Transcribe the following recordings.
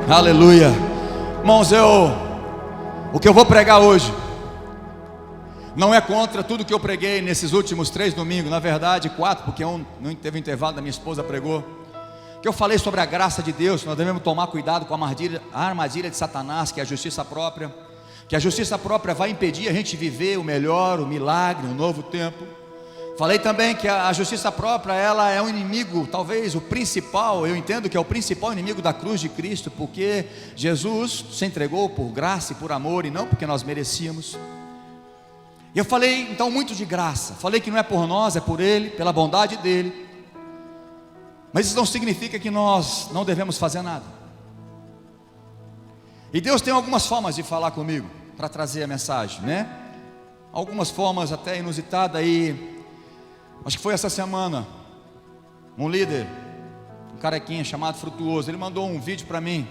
Aleluia. Irmãos, o que eu vou pregar hoje não é contra tudo que eu preguei nesses últimos 3 domingos, na verdade 4, porque não teve intervalo da minha esposa pregou, que eu falei sobre a graça de Deus. Nós devemos tomar cuidado com a armadilha de Satanás, que é a justiça própria, que a justiça própria vai impedir a gente viver o melhor, o milagre, um novo tempo. Falei também que a justiça própria, ela é um inimigo, talvez o principal, eu entendo que é o principal inimigo da cruz de Cristo, porque Jesus se entregou por graça e por amor, e não porque nós merecíamos. E eu falei então muito de graça, falei que não é por nós, é por Ele, pela bondade dEle. Mas isso não significa que nós não devemos fazer nada. E Deus tem algumas formas de falar comigo, para trazer a mensagem, né? Algumas formas até inusitadas aí. Acho que foi essa semana, um líder, um carequinha chamado Frutuoso, ele mandou um vídeo para mim,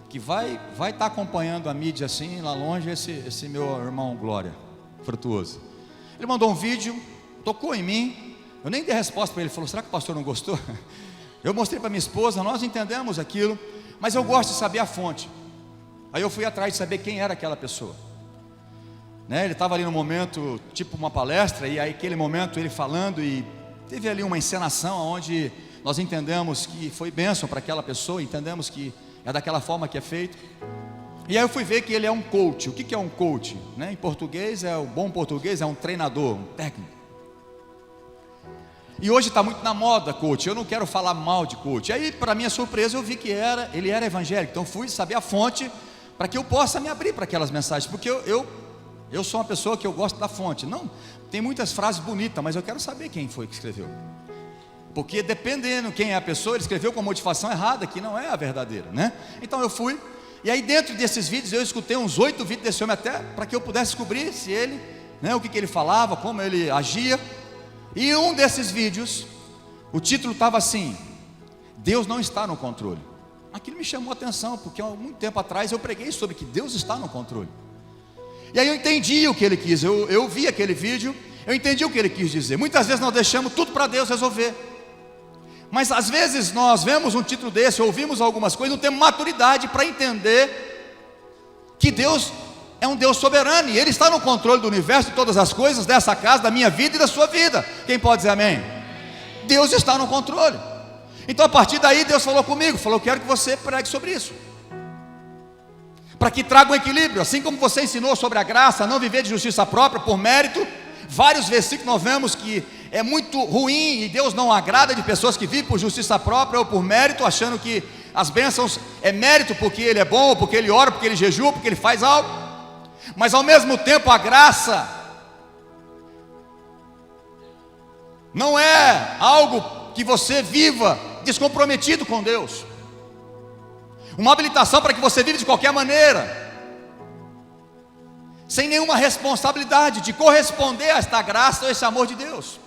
que vai estar acompanhando a mídia assim, lá longe, esse meu irmão Glória, Frutuoso. Ele mandou um vídeo, tocou em mim, eu nem dei resposta para ele, falou: será que o pastor não gostou? Eu mostrei para minha esposa, nós entendemos aquilo, mas eu gosto de saber a fonte. Aí eu fui atrás de saber quem era aquela pessoa. Ele estava ali no momento, tipo uma palestra, e aí aquele momento ele falando, e teve ali uma encenação onde nós entendemos que foi bênção para aquela pessoa, entendemos que é daquela forma que é feito. E aí eu fui ver que ele é um coach. O que é um coach? Em português, o bom português é um treinador, um técnico. E hoje está muito na moda coach, eu não quero falar mal de coach. Aí, para minha surpresa, eu vi que ele era evangélico, então fui saber a fonte, para que eu possa me abrir para aquelas mensagens, porque eu sou uma pessoa que eu gosto da fonte. Não, tem muitas frases bonitas, mas eu quero saber quem foi que escreveu. Porque dependendo quem é a pessoa, ele escreveu com a motivação errada, que não é a verdadeira, Então eu fui, e aí dentro desses vídeos, eu escutei uns 8 vídeos desse homem até, para que eu pudesse descobrir se ele, o que ele falava, como ele agia. E um desses vídeos, o título estava assim: Deus não está no controle. Aquilo me chamou a atenção, porque há muito tempo atrás eu preguei sobre que Deus está no controle. E aí eu entendi o que ele quis, eu vi aquele vídeo, eu entendi o que ele quis dizer. Muitas vezes nós deixamos tudo para Deus resolver, mas às vezes nós vemos um título desse, ouvimos algumas coisas, não temos maturidade para entender que Deus é um Deus soberano, e Ele está no controle do universo, de todas as coisas, dessa casa, da minha vida e da sua vida. Quem pode dizer amém? Deus está no controle. Então a partir daí Deus falou comigo, falou: quero que você pregue sobre isso, para que traga um equilíbrio, assim como você ensinou sobre a graça, não viver de justiça própria, por mérito. Vários versículos nós vemos que é muito ruim, e Deus não agrada de pessoas que vivem por justiça própria ou por mérito, achando que as bênçãos é mérito porque ele é bom, ou porque ele ora, porque ele jejua, porque ele faz algo. Mas ao mesmo tempo a graça não é algo que você viva descomprometido com Deus, uma habilitação para que você viva de qualquer maneira, sem nenhuma responsabilidade de corresponder a esta graça ou esse amor de Deus.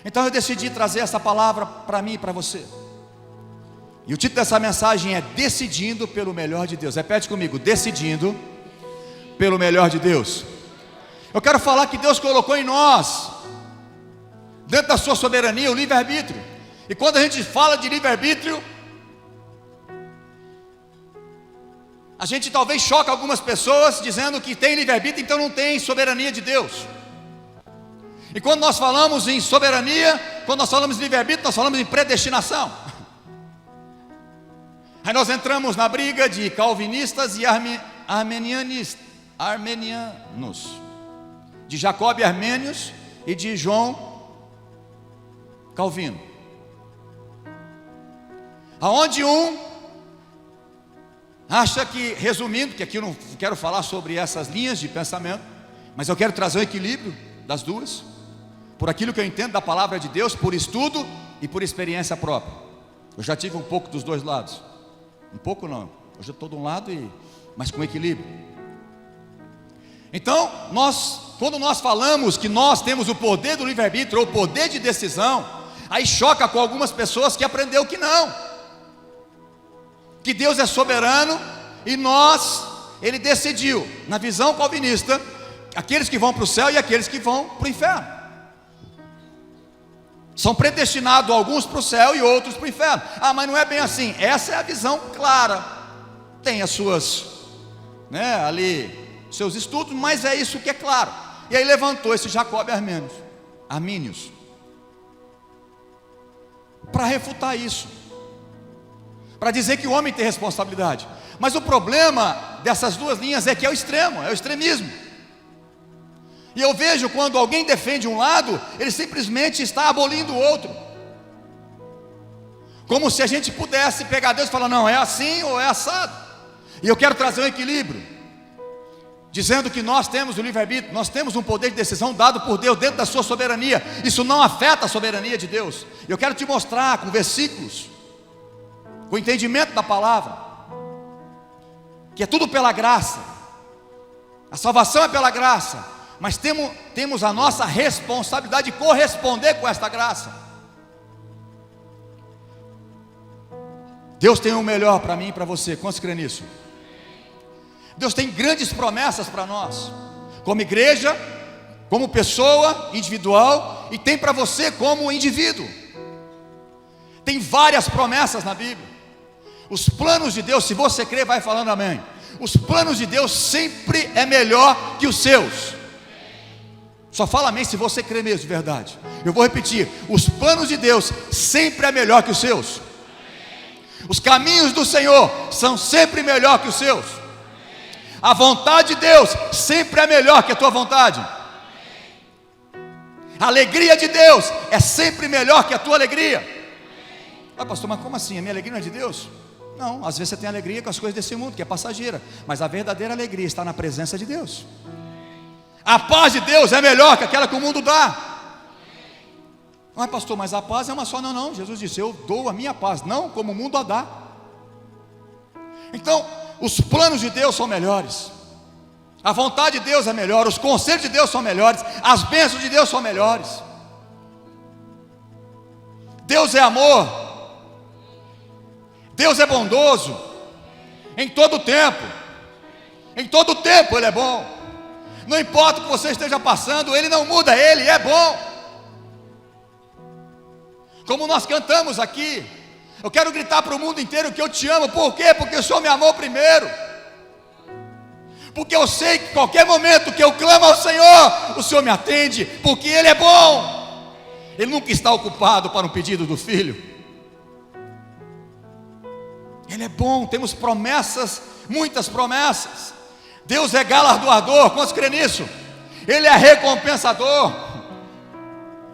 Então eu decidi trazer essa palavra para mim e para você. E o título dessa mensagem é Decidindo pelo Melhor de Deus. Repete comigo: Decidindo pelo melhor de Deus. Eu quero falar que Deus colocou em nós, dentro da sua soberania, o livre-arbítrio. E quando a gente fala de livre-arbítrio, a gente talvez choca algumas pessoas dizendo que tem livre-arbítrio, então não tem soberania de Deus. E quando nós falamos em soberania, quando nós falamos em livre-arbítrio, nós falamos em predestinação. Aí nós entramos na briga de calvinistas e armenianos, de Jacob e Armênios e de João Calvino, aonde um acha que, resumindo, que aqui eu não quero falar sobre essas linhas de pensamento, mas eu quero trazer um equilíbrio das duas, por aquilo que eu entendo da palavra de Deus, por estudo e por experiência própria. Eu já tive um pouco dos dois lados, um pouco não, hoje eu estou de um lado, mas com equilíbrio. Então, quando nós falamos que nós temos o poder do livre-arbítrio, ou o poder de decisão, aí choca com algumas pessoas que aprendeu que não, que Deus é soberano, e Ele decidiu, na visão calvinista, aqueles que vão para o céu e aqueles que vão para o inferno. São predestinados alguns para o céu e outros para o inferno. Ah, mas não é bem assim. Essa é a visão clara tem as suas, ali, seus estudos, mas é isso que é claro. E aí levantou esse Jacob Armínios, para refutar isso, para dizer que o homem tem responsabilidade. Mas o problema dessas duas linhas é que é o extremismo. E eu vejo quando alguém defende um lado, ele simplesmente está abolindo o outro, como se a gente pudesse pegar Deus e falar, não, é assim ou é assado. E eu quero trazer um equilíbrio, dizendo que nós temos o livre-arbítrio, nós temos um poder de decisão dado por Deus dentro da sua soberania. Isso não afeta a soberania de Deus. Eu quero te mostrar com versículos, com entendimento da palavra, que é tudo pela graça. A salvação é pela graça, mas temos a nossa responsabilidade de corresponder com esta graça. Deus tem o melhor para mim e para você. Quantos creem nisso? Deus tem grandes promessas para nós, como igreja, como pessoa individual, e tem para você como indivíduo. Tem várias promessas na Bíblia. Os planos de Deus, se você crer, vai falando amém. Os planos de Deus sempre é melhor que os seus. Só fala amém se você crê mesmo de verdade. Eu vou repetir: os planos de Deus sempre é melhor que os seus. Os caminhos do Senhor são sempre melhor que os seus. A vontade de Deus sempre é melhor que a tua vontade. A alegria de Deus é sempre melhor que a tua alegria. Ah, pastor, mas como assim? A minha alegria não é de Deus? Não, às vezes você tem alegria com as coisas desse mundo, que é passageira, mas a verdadeira alegria está na presença de Deus. A paz de Deus é melhor que aquela que o mundo dá. Não, pastor, mas a paz é uma só. Não, Jesus disse, eu dou a minha paz, não como o mundo a dá. Então, os planos de Deus são melhores, a vontade de Deus é melhor, os conselhos de Deus são melhores, as bênçãos de Deus são melhores. Deus é amor, Deus é bondoso, em todo tempo Ele é bom. Não importa o que você esteja passando, Ele não muda, Ele é bom. Como nós cantamos aqui, eu quero gritar para o mundo inteiro que eu te amo. Por quê? Porque o Senhor me amou primeiro. Porque eu sei que qualquer momento que eu clamo ao Senhor, o Senhor me atende, porque Ele é bom. Ele nunca está ocupado para um pedido do filho. Ele é bom, temos promessas, muitas promessas. Deus é galardoador, quantos creem nisso? Ele é recompensador.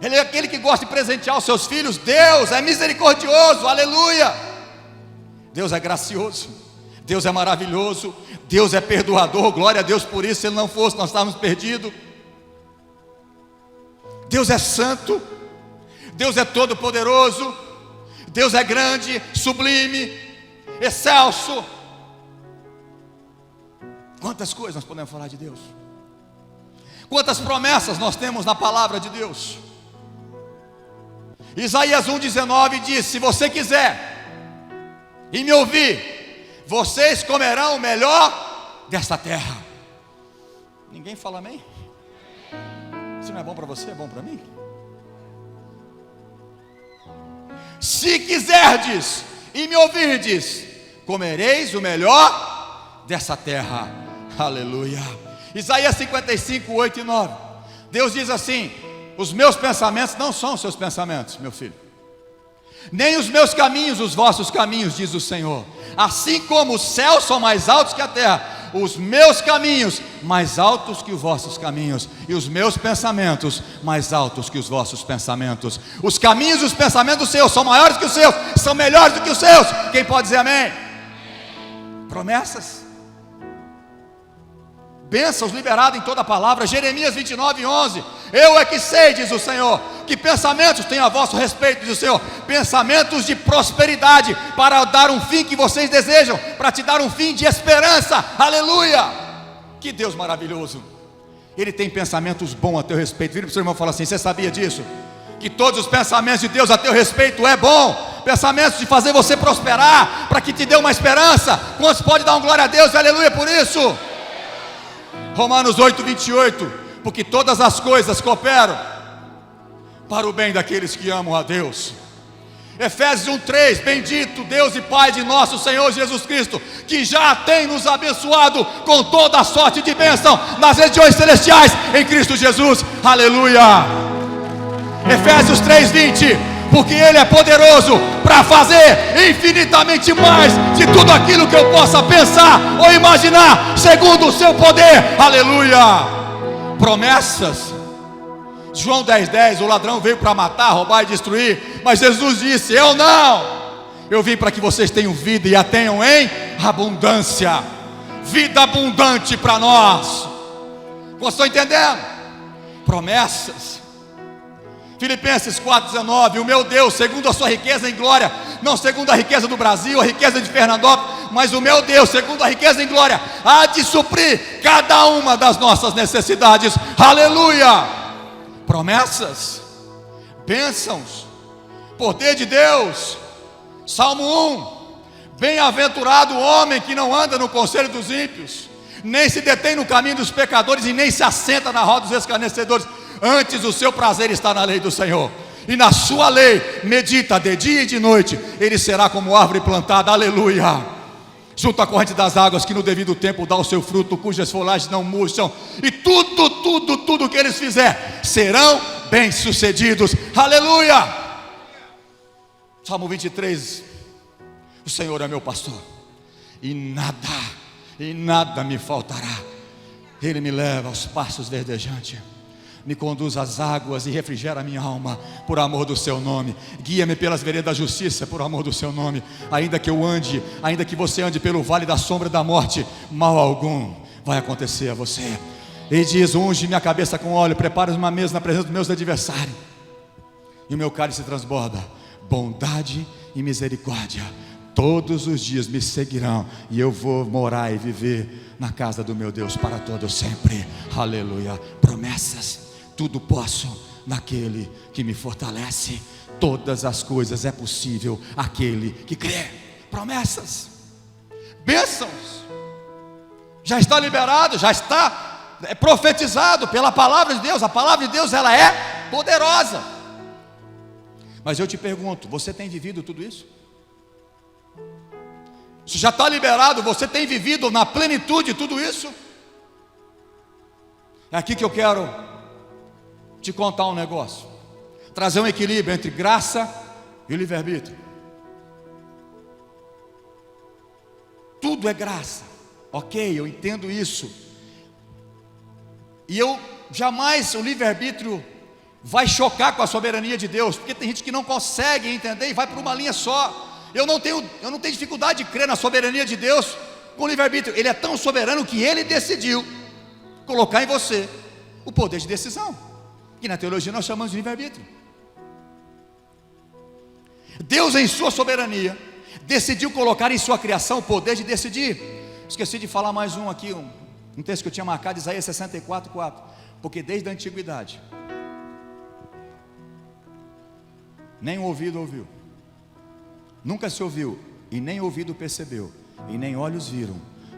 Ele é aquele que gosta de presentear os seus filhos. Deus é misericordioso, aleluia. Deus é gracioso, Deus é maravilhoso, Deus é perdoador, glória a Deus por isso. Se Ele não fosse, nós estávamos perdidos. Deus é santo, Deus é todo poderoso, Deus é grande, sublime, excelso. Quantas coisas nós podemos falar de Deus? Quantas promessas nós temos na palavra de Deus? Isaías 1,19 diz: se você quiser e me ouvir, vocês comerão o melhor desta terra. Ninguém fala amém? Se não é bom para você, é bom para mim? Se quiserdes e me ouvirdes, comereis o melhor dessa terra. Aleluia. Isaías 55, 8 e 9. Deus diz assim: os meus pensamentos não são os seus pensamentos, meu filho, nem os meus caminhos os vossos caminhos, diz o Senhor. Assim como os céus são mais altos que a terra, os meus caminhos mais altos que os vossos caminhos, e os meus pensamentos mais altos que os vossos pensamentos. Os caminhos e os pensamentos do Senhor são maiores que os seus, são melhores do que os seus. Quem pode dizer amém? Promessas, bênçãos liberadas em toda a palavra. Jeremias 29, 11. Eu é que sei, diz o Senhor, que pensamentos tenho a vosso respeito, diz o Senhor, pensamentos de prosperidade, para dar um fim que vocês desejam, para te dar um fim de esperança. Aleluia. Que Deus maravilhoso. Ele tem pensamentos bons a teu respeito. Vira para o seu irmão e fala assim: você sabia disso? Que todos os pensamentos de Deus a teu respeito é bom. Pensamentos de fazer você prosperar, para que te dê uma esperança. Quantos podem dar um glória a Deus e aleluia por isso? Romanos 8, 28. Porque todas as coisas cooperam para o bem daqueles que amam a Deus. Efésios 1:3, bendito Deus e Pai de nosso Senhor Jesus Cristo, que já tem nos abençoado com toda a sorte de bênção nas regiões celestiais em Cristo Jesus, aleluia. Efésios 3:20, porque Ele é poderoso para fazer infinitamente mais de tudo aquilo que eu possa pensar ou imaginar, segundo o seu poder, aleluia. Promessas. João 10:10, o ladrão veio para matar, roubar e destruir, mas Jesus disse: eu não, eu vim para que vocês tenham vida e a tenham em abundância, vida abundante para nós. Vocês estão entendendo? Promessas. Filipenses 4:19, o meu Deus, segundo a sua riqueza em glória, não segundo a riqueza do Brasil, a riqueza de Fernandópolis, mas o meu Deus, segundo a riqueza em glória, há de suprir cada uma das nossas necessidades, aleluia. Promessas, bênçãos, poder de Deus. Salmo 1, bem-aventurado o homem que não anda no conselho dos ímpios, nem se detém no caminho dos pecadores, e nem se assenta na roda dos escarnecedores. Antes o seu prazer está na lei do Senhor, e na sua lei medita de dia e de noite. Ele será como árvore plantada, aleluia, junto à corrente das águas, que no devido tempo dá o seu fruto, cujas folhagens não murcham, e tudo que eles fizerem serão bem-sucedidos, aleluia. Salmo 23, o Senhor é meu pastor, e nada me faltará. Ele me leva aos pastos verdejantes, me conduz às águas e refrigera a minha alma, por amor do seu nome. Guia-me pelas veredas da justiça, por amor do seu nome. Ainda que você ande pelo vale da sombra da morte, mal algum vai acontecer a você. Ele diz: unge minha cabeça com óleo, prepara uma mesa na presença dos meus adversários, e o meu cálice transborda. Bondade e misericórdia todos os dias me seguirão, e eu vou morar e viver na casa do meu Deus para todo sempre, aleluia. Promessas. Tudo posso naquele que me fortalece. Todas as coisas é possível aquele que crê. Promessas, bênçãos. Já está liberado, já está profetizado pela palavra de Deus. A palavra de Deus, ela é poderosa. Mas eu te pergunto, você tem vivido tudo isso? Se já está liberado, você tem vivido na plenitude tudo isso? É aqui que eu quero te contar um negócio, trazer um equilíbrio entre graça e o livre-arbítrio. Tudo é graça, ok, eu entendo isso, e eu jamais, o livre-arbítrio vai chocar com a soberania de Deus, porque tem gente que não consegue entender e vai por uma linha só. Eu não tenho dificuldade de crer na soberania de Deus com o livre-arbítrio. Ele é tão soberano que Ele decidiu colocar em você o poder de decisão, que na teologia nós chamamos de livre-arbítrio. Deus, em sua soberania, decidiu colocar em sua criação o poder de decidir. Esqueci de falar mais um aqui, um texto que eu tinha marcado, Isaías 64:4. Porque desde a antiguidade, nem o ouvido ouviu, nunca se ouviu, e nem ouvido percebeu, e nem olhos viram,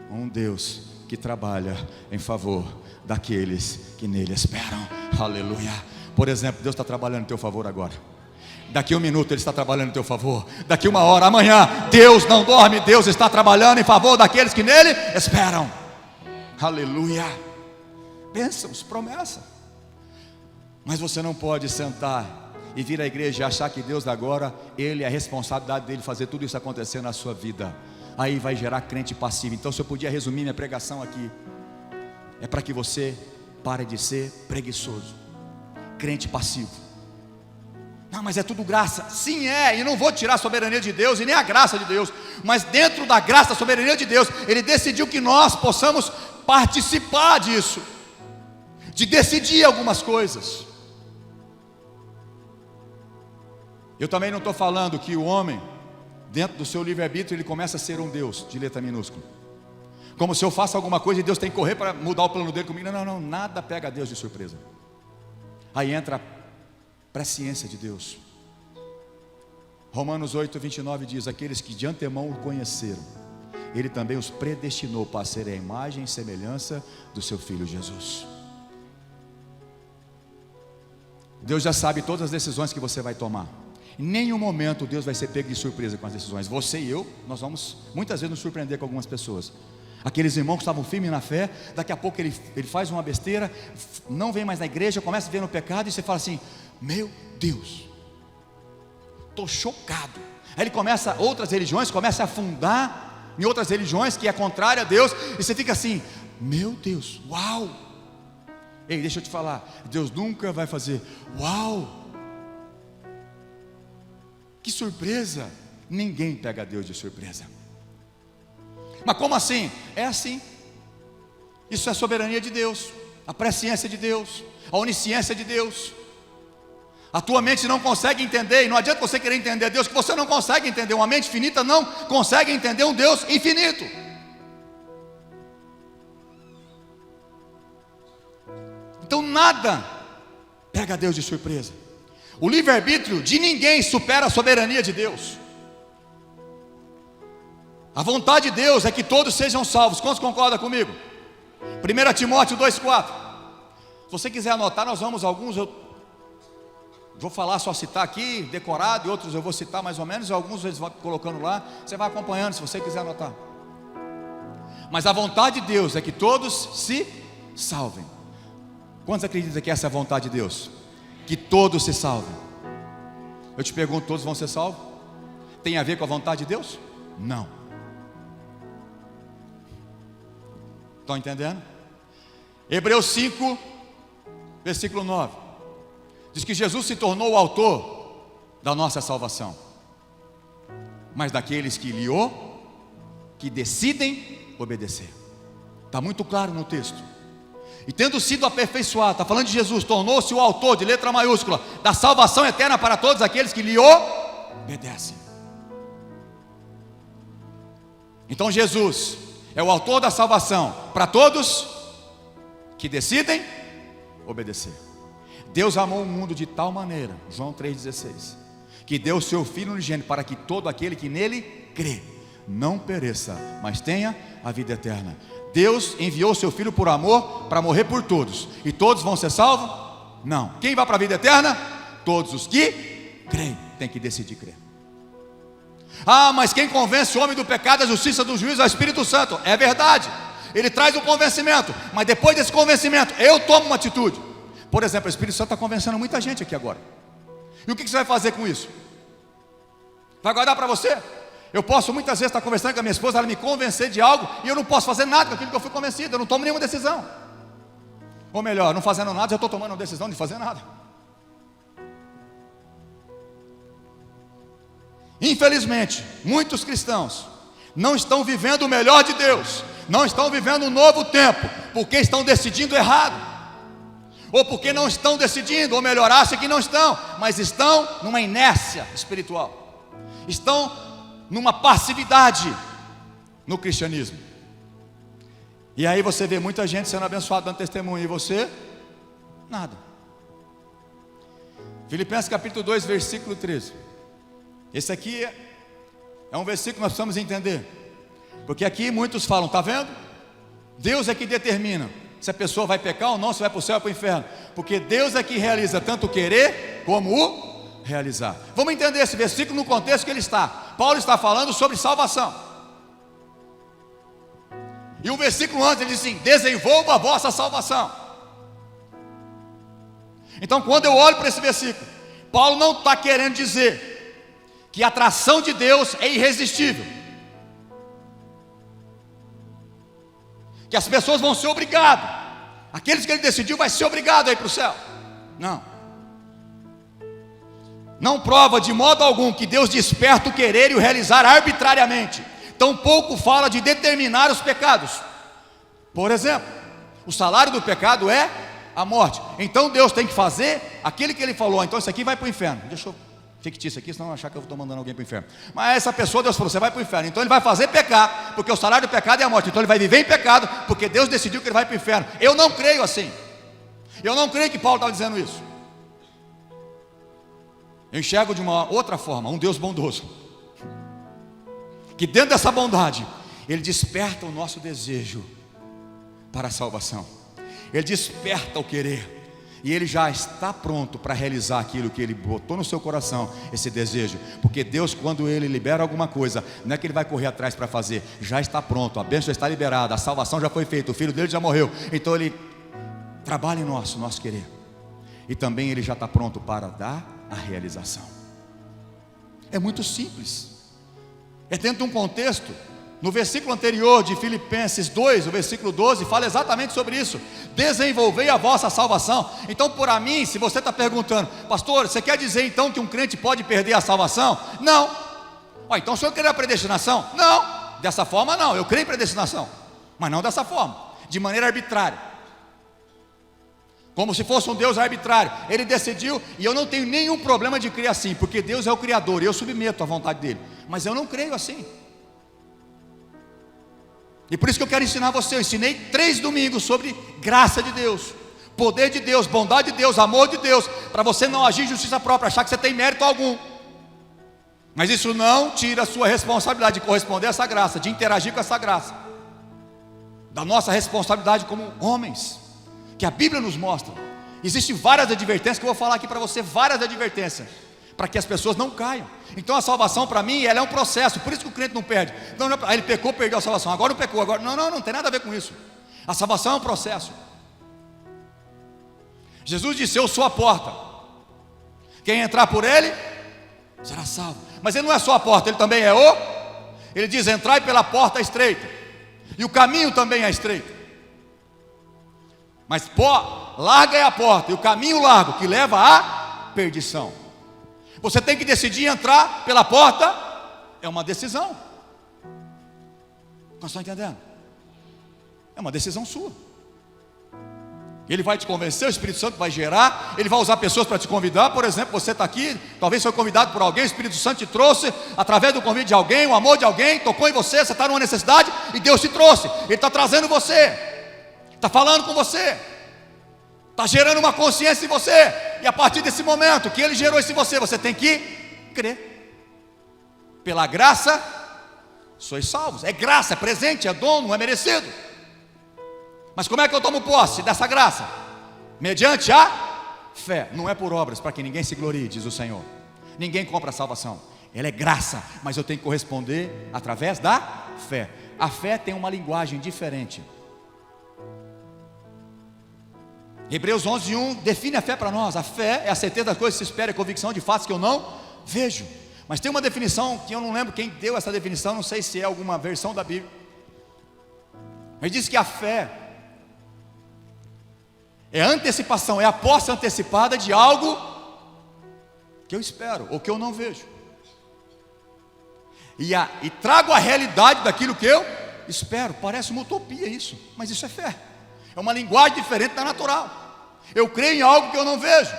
um Deus que trabalha em favor daqueles que nele esperam, aleluia. Por exemplo, Deus está trabalhando em teu favor agora. Daqui 1 minuto Ele está trabalhando em teu favor. Daqui 1 hora, amanhã, Deus não dorme. Deus está trabalhando em favor daqueles que nele esperam, aleluia. Bênçãos, promessa. Mas você não pode sentar e vir à igreja e achar que Deus agora, Ele é a responsabilidade dele fazer tudo isso acontecer na sua vida. Aí vai gerar crente passivo. Então, se eu podia resumir minha pregação aqui, é para que você pare de ser preguiçoso, crente passivo. Não, mas é tudo graça. Sim, é, e não vou tirar a soberania de Deus e nem a graça de Deus, mas dentro da graça, da soberania de Deus, Ele decidiu que nós possamos participar disso, de decidir algumas coisas. Eu também não estou falando que o homem, dentro do seu livre-arbítrio, ele começa a ser um Deus, de letra minúscula, como se eu faça alguma coisa e Deus tem que correr para mudar o plano dele comigo. Não, nada pega a Deus de surpresa. Aí entra a presciência de Deus. Romanos 8:29 diz: aqueles que de antemão o conheceram, Ele também os predestinou para serem a imagem e semelhança do seu Filho Jesus. Deus já sabe todas as decisões que você vai tomar. Em nenhum momento Deus vai ser pego de surpresa com as decisões. Você e eu, nós vamos muitas vezes nos surpreender com algumas pessoas. Aqueles irmãos que estavam firmes na fé, daqui a pouco ele faz uma besteira, não vem mais na igreja, começa a ver no pecado, e você fala assim: meu Deus, estou chocado. Aí ele começa, outras religiões, começa a afundar em outras religiões que é contrária a Deus, e você fica assim: meu Deus, uau. Ei, deixa eu te falar, Deus nunca vai fazer uau. Que surpresa. Ninguém pega Deus de surpresa. Mas como assim? É assim. Isso é a soberania de Deus, a presciência de Deus, a onisciência de Deus. A tua mente não consegue entender, e não adianta você querer entender Deus, que você não consegue entender. Uma mente finita não consegue entender um Deus infinito. Então nada pega Deus de surpresa. O livre-arbítrio de ninguém supera a soberania de Deus. A vontade de Deus é que todos sejam salvos. Quantos concordam comigo? 1 Timóteo 2,4. Se você quiser anotar, nós vamos alguns, eu vou falar, só citar aqui, decorado, e outros eu vou citar mais ou menos, e alguns eles vão colocando lá, você vai acompanhando se você quiser anotar. Mas a vontade de Deus é que todos se salvem. Quantos acreditam que essa é a vontade de Deus? Que todos se salvem. Eu te pergunto, todos vão ser salvos? Tem a ver com a vontade de Deus? Não. Estão entendendo? Hebreus 5, versículo 9, diz que Jesus se tornou o autor da nossa salvação, mas daqueles que decidem obedecer. Está muito claro no texto. E tendo sido aperfeiçoado, está falando de Jesus, tornou-se o autor, de letra maiúscula, da salvação eterna para todos aqueles que lhe obedecem. Então Jesus é o autor da salvação para todos que decidem obedecer. Deus amou o mundo de tal maneira, João 3,16, que deu o seu Filho unigênito para que todo aquele que nele crê não pereça, mas tenha a vida eterna. Deus enviou o seu Filho por amor para morrer por todos. E todos vão ser salvos? Não. Quem vai para a vida eterna? Todos os que creem. Tem que decidir crer. Ah, mas quem convence o homem do pecado, da justiça, do juízo é o Espírito Santo. É verdade. Ele traz o convencimento. Mas depois desse convencimento, eu tomo uma atitude. Por exemplo, o Espírito Santo está convencendo muita gente aqui agora. E o que você vai fazer com isso? Vai guardar para você? Eu posso muitas vezes estar conversando com a minha esposa, ela me convencer de algo, e eu não posso fazer nada com aquilo que eu fui convencido, eu não tomo nenhuma decisão. Ou melhor, não fazendo nada, já estou tomando uma decisão de fazer nada. Infelizmente, muitos cristãos não estão vivendo o melhor de Deus, não estão vivendo um novo tempo, porque estão decidindo errado, ou porque não estão decidindo, ou melhor, acham que não estão, mas estão numa inércia espiritual, estão numa passividade no cristianismo. E aí você vê muita gente sendo abençoada, dando testemunho, e você, nada. Filipenses capítulo 2, versículo 13. Esse aqui é um versículo que nós precisamos entender, porque aqui muitos falam, está vendo? Deus é que determina se a pessoa vai pecar ou não, se vai para o céu ou para o inferno, porque Deus é que realiza tanto o querer como o realizar. Vamos entender esse versículo no contexto que ele está. Paulo está falando sobre salvação, e um versículo antes ele diz assim: desenvolva a vossa salvação. Então quando eu olho para esse versículo, Paulo não está querendo dizer que a atração de Deus é irresistível, que as pessoas vão ser obrigadas, aqueles que ele decidiu vai ser obrigado a ir para o céu. Não prova de modo algum que Deus desperta o querer e o realizar arbitrariamente. Tampouco fala de determinar os pecados. Por exemplo, o salário do pecado é a morte. Então Deus tem que fazer aquele que ele falou. Então isso aqui vai para o inferno. Deixa eu fictício aqui, senão achar que eu estou mandando alguém para o inferno. Mas essa pessoa, Deus falou, você vai para o inferno. Então ele vai fazer pecar, porque o salário do pecado é a morte. Então ele vai viver em pecado, porque Deus decidiu que ele vai para o inferno. Eu não creio assim. Eu não creio que Paulo estava dizendo isso. Eu enxergo de uma outra forma, um Deus bondoso, que dentro dessa bondade, Ele desperta o nosso desejo para a salvação. Ele desperta o querer, E Ele já está pronto para realizar aquilo que Ele botou no seu coração, esse desejo. Porque Deus, quando Ele libera alguma coisa, não é que Ele vai correr atrás para fazer. Já está pronto, a bênção já está liberada, a salvação já foi feita, o Filho dele já morreu. Então Ele trabalha em nós, nosso querer. E também Ele já está pronto para dar a realização. É muito simples. É dentro de um contexto. No versículo anterior de Filipenses 2, o versículo 12, fala exatamente sobre isso. Desenvolvei a vossa salvação. Então, por a mim, se você está perguntando, pastor, você quer dizer então que um crente pode perder a salvação? Não. Então o senhor crê na predestinação? Não. Dessa forma não, eu creio em predestinação, mas não dessa forma, de maneira arbitrária, como se fosse um Deus arbitrário. Ele decidiu, e eu não tenho nenhum problema de crer assim, porque Deus é o Criador, e eu submeto à vontade dele. Mas eu não creio assim. E por isso que eu quero ensinar você. Eu ensinei 3 domingos sobre graça de Deus, poder de Deus, bondade de Deus, amor de Deus, para você não agir em justiça própria, achar que você tem mérito algum. Mas isso não tira a sua responsabilidade de corresponder a essa graça, de interagir com essa graça, da nossa responsabilidade como homens, que a Bíblia nos mostra. Existem várias advertências que eu vou falar aqui para você, várias advertências, para que as pessoas não caiam. Então a salvação para mim, ela é um processo. Por isso que o crente não perde. Não, ele pecou, perdeu a salvação. Agora não pecou, agora não tem nada a ver com isso. A salvação é um processo. Jesus disse: eu sou a porta, quem entrar por ele será salvo. Mas ele não é só a porta, ele também é ele diz: entrai pela porta estreita, e o caminho também é estreito. Mas larga é a porta, e o caminho largo que leva à perdição. Você tem que decidir entrar pela porta. É uma decisão. Não estão entendendo? É uma decisão sua. Ele vai te convencer, o Espírito Santo vai gerar. Ele vai usar pessoas para te convidar. Por exemplo, você está aqui, talvez foi convidado por alguém, o Espírito Santo te trouxe, através do convite de alguém, o amor de alguém, tocou em você, você está numa necessidade e Deus te trouxe. Ele está trazendo você, está falando com você, está gerando uma consciência em você. E a partir desse momento que Ele gerou isso em você, você tem que crer. Pela graça sois salvos. É graça, é presente, é dom, não é merecido. Mas como é que eu tomo posse dessa graça? Mediante a fé. Não é por obras, para que ninguém se glorie, diz o Senhor. Ninguém compra a salvação. Ela é graça, mas eu tenho que corresponder através da fé. A fé tem uma linguagem diferente. Hebreus 11:1 define a fé para nós. A fé é a certeza das coisas que se espera, a convicção de fatos que eu não vejo. Mas tem uma definição que eu não lembro quem deu essa definição, não sei se é alguma versão da Bíblia. Mas diz que a fé é a antecipação, é a posse antecipada de algo que eu espero ou que eu não vejo. E trago a realidade daquilo que eu espero. Parece uma utopia isso, mas isso é fé. É uma linguagem diferente da natural. Eu creio em algo que eu não vejo.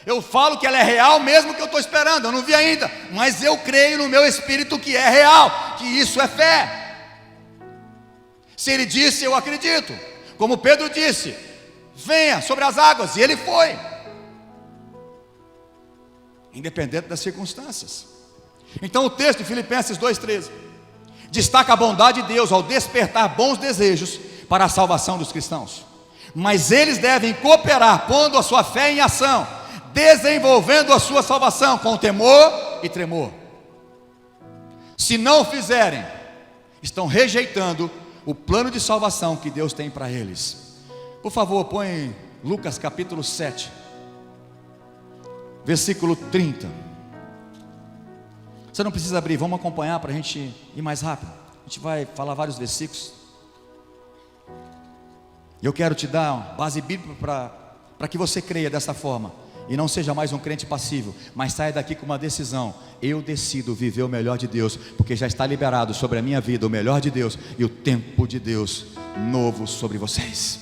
Eu falo que ela é real mesmo que eu estou esperando. Eu não vi ainda, mas eu creio no meu espírito que é real, que isso é fé. Se Ele disse, eu acredito. Como Pedro disse: venha sobre as águas, e ele foi, independente das circunstâncias. Então o texto de Filipenses 2:13 destaca a bondade de Deus ao despertar bons desejos para a salvação dos cristãos. Mas eles devem cooperar, pondo a sua fé em ação, desenvolvendo a sua salvação com temor e tremor. Se não o fizerem, estão rejeitando o plano de salvação que Deus tem para eles. Por favor, põe Lucas capítulo 7, versículo 30. Você não precisa abrir, vamos acompanhar para a gente ir mais rápido. A gente vai falar vários versículos. E eu quero te dar uma base bíblica para que você creia dessa forma e não seja mais um crente passivo, mas saia daqui com uma decisão: eu decido viver o melhor de Deus, porque já está liberado sobre a minha vida o melhor de Deus e o tempo de Deus novo sobre vocês.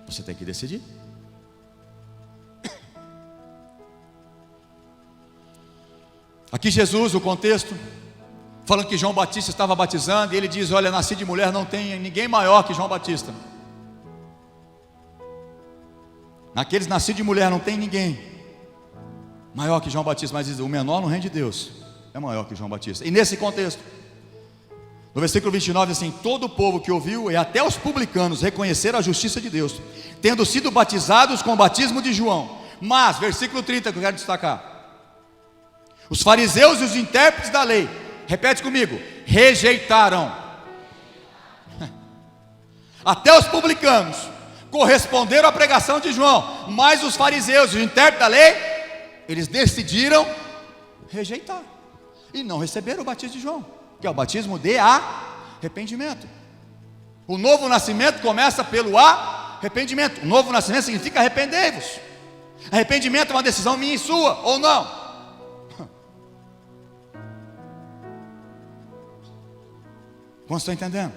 Você tem que decidir. Aqui Jesus, o contexto, falando que João Batista estava batizando, e ele diz: olha, nasci de mulher, não tem ninguém maior que João Batista. Naqueles nascidos de mulher não tem ninguém maior que João Batista, mas diz: o menor no reino de Deus é maior que João Batista. E nesse contexto, No versículo 29, assim: todo o povo que ouviu, e até os publicanos, reconheceram a justiça de Deus, tendo sido batizados com o batismo de João. Mas, versículo 30, que eu quero destacar: os fariseus e os intérpretes da lei, repete comigo, rejeitaram. Até os publicanos corresponderam à pregação de João, mas os fariseus e os intérpretes da lei, eles decidiram rejeitar e não receberam o batismo de João, que é o batismo de arrependimento. O novo nascimento começa pelo arrependimento. O novo nascimento significa arrependei-vos. Arrependimento é uma decisão minha e sua, ou não? Como estão entendendo?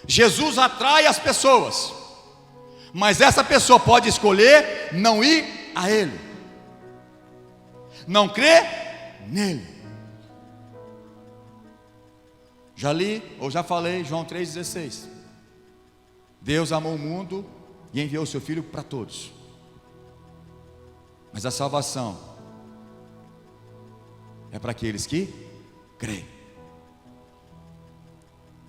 Jesus atrai as pessoas, mas essa pessoa pode escolher não ir a Ele, não crer nele. Já li, ou já falei, João 3,16. Deus amou o mundo e enviou o seu Filho para todos. Mas a salvação é para aqueles que creem.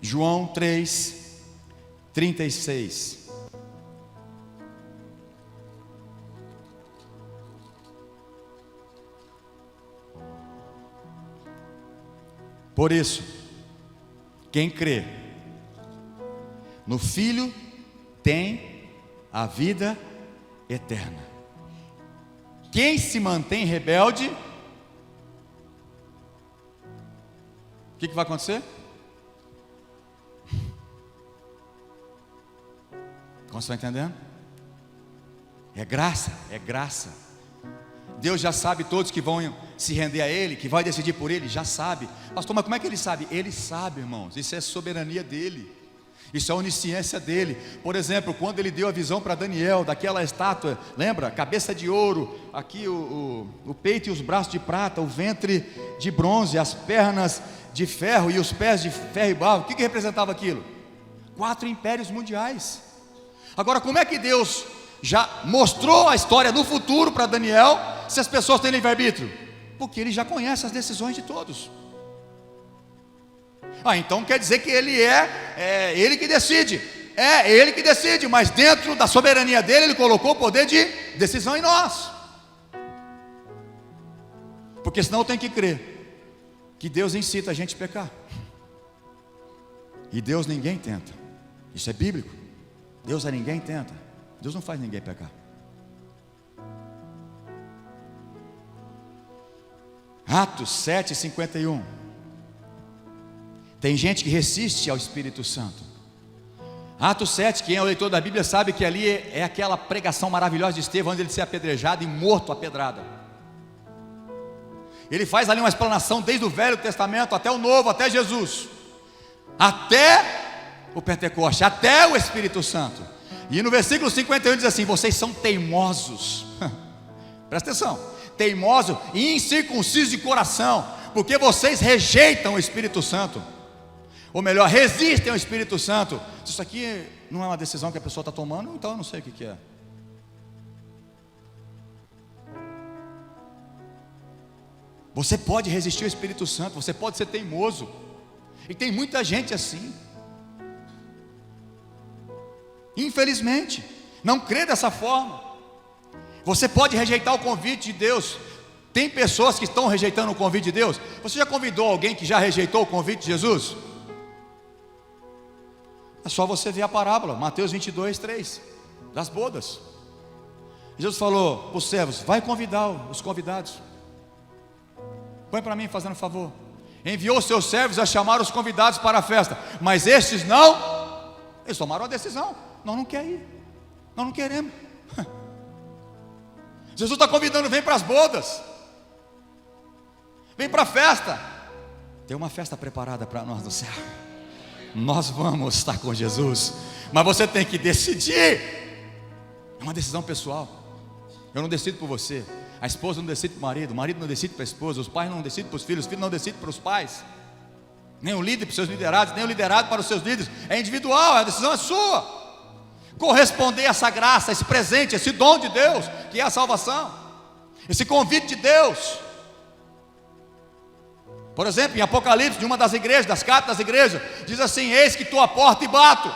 João 3:36. Por isso, quem crê no Filho tem a vida eterna. Quem se mantém rebelde, o que vai acontecer? Como estão entendendo? É graça, é graça. Deus já sabe todos que vão se render a Ele, que vai decidir por Ele, já sabe. Pastor, mas como é que Ele sabe? Ele sabe, irmãos, isso é soberania dEle, isso é onisciência dEle. Por exemplo, quando Ele deu a visão para Daniel, daquela estátua, lembra? Cabeça de ouro, aqui o peito e os braços de prata, o ventre de bronze, as pernas de ferro e os pés de ferro e barro. O que representava aquilo? 4 impérios mundiais. Agora, como é que Deus já mostrou a história no futuro para Daniel, se as pessoas têm livre-arbítrio? Porque Ele já conhece as decisões de todos. Então quer dizer que Ele é Ele que decide. É Ele que decide, mas dentro da soberania dEle, Ele colocou o poder de decisão em nós. Porque senão eu tenho que crer que Deus incita a gente a pecar. E Deus ninguém tenta. Isso é bíblico. Deus a ninguém tenta. Deus não faz ninguém pecar. Atos 7:51. Tem gente que resiste ao Espírito Santo. Atos 7, quem é o leitor da Bíblia sabe que ali é aquela pregação maravilhosa de Estevão, antes de ele ser apedrejado e morto a pedrada. Ele faz ali uma explanação desde o Velho Testamento até o Novo, até Jesus, até o Pentecoste, até o Espírito Santo. E no versículo 51 diz assim: vocês são teimosos. Presta atenção, teimosos e incircuncisos de coração, porque vocês rejeitam o Espírito Santo, ou melhor, resistem ao Espírito Santo. Se isso aqui não é uma decisão que a pessoa está tomando, então eu não sei o que é. Você pode resistir ao Espírito Santo, você pode ser teimoso, e tem muita gente assim. Infelizmente, não crê dessa forma. Você pode rejeitar o convite de Deus. Tem pessoas que estão rejeitando o convite de Deus. Você já convidou alguém que já rejeitou o convite de Jesus? É só você ver a parábola, Mateus 22:3, das bodas. Jesus falou para os servos: vai convidar os convidados. Põe para mim, fazendo favor. Enviou os seus servos a chamar os convidados para a festa, mas estes não. Eles tomaram a decisão: nós não queremos ir, nós não queremos. Jesus está convidando: vem para as bodas, vem para a festa. Tem uma festa preparada para nós no céu. Nós vamos estar com Jesus, mas você tem que decidir. É uma decisão pessoal. Eu não decido por você, a esposa não decide para o marido não decide para a esposa, os pais não decidem para os filhos não decidem para os pais, nem o líder para os seus liderados, nem o liderado para os seus líderes. É individual, a decisão é sua. Corresponder a essa graça, esse presente, esse dom de Deus, que é a salvação, esse convite de Deus. Por exemplo, em Apocalipse, de uma das igrejas, das cartas das igrejas, diz assim: eis que estou à porta e bato.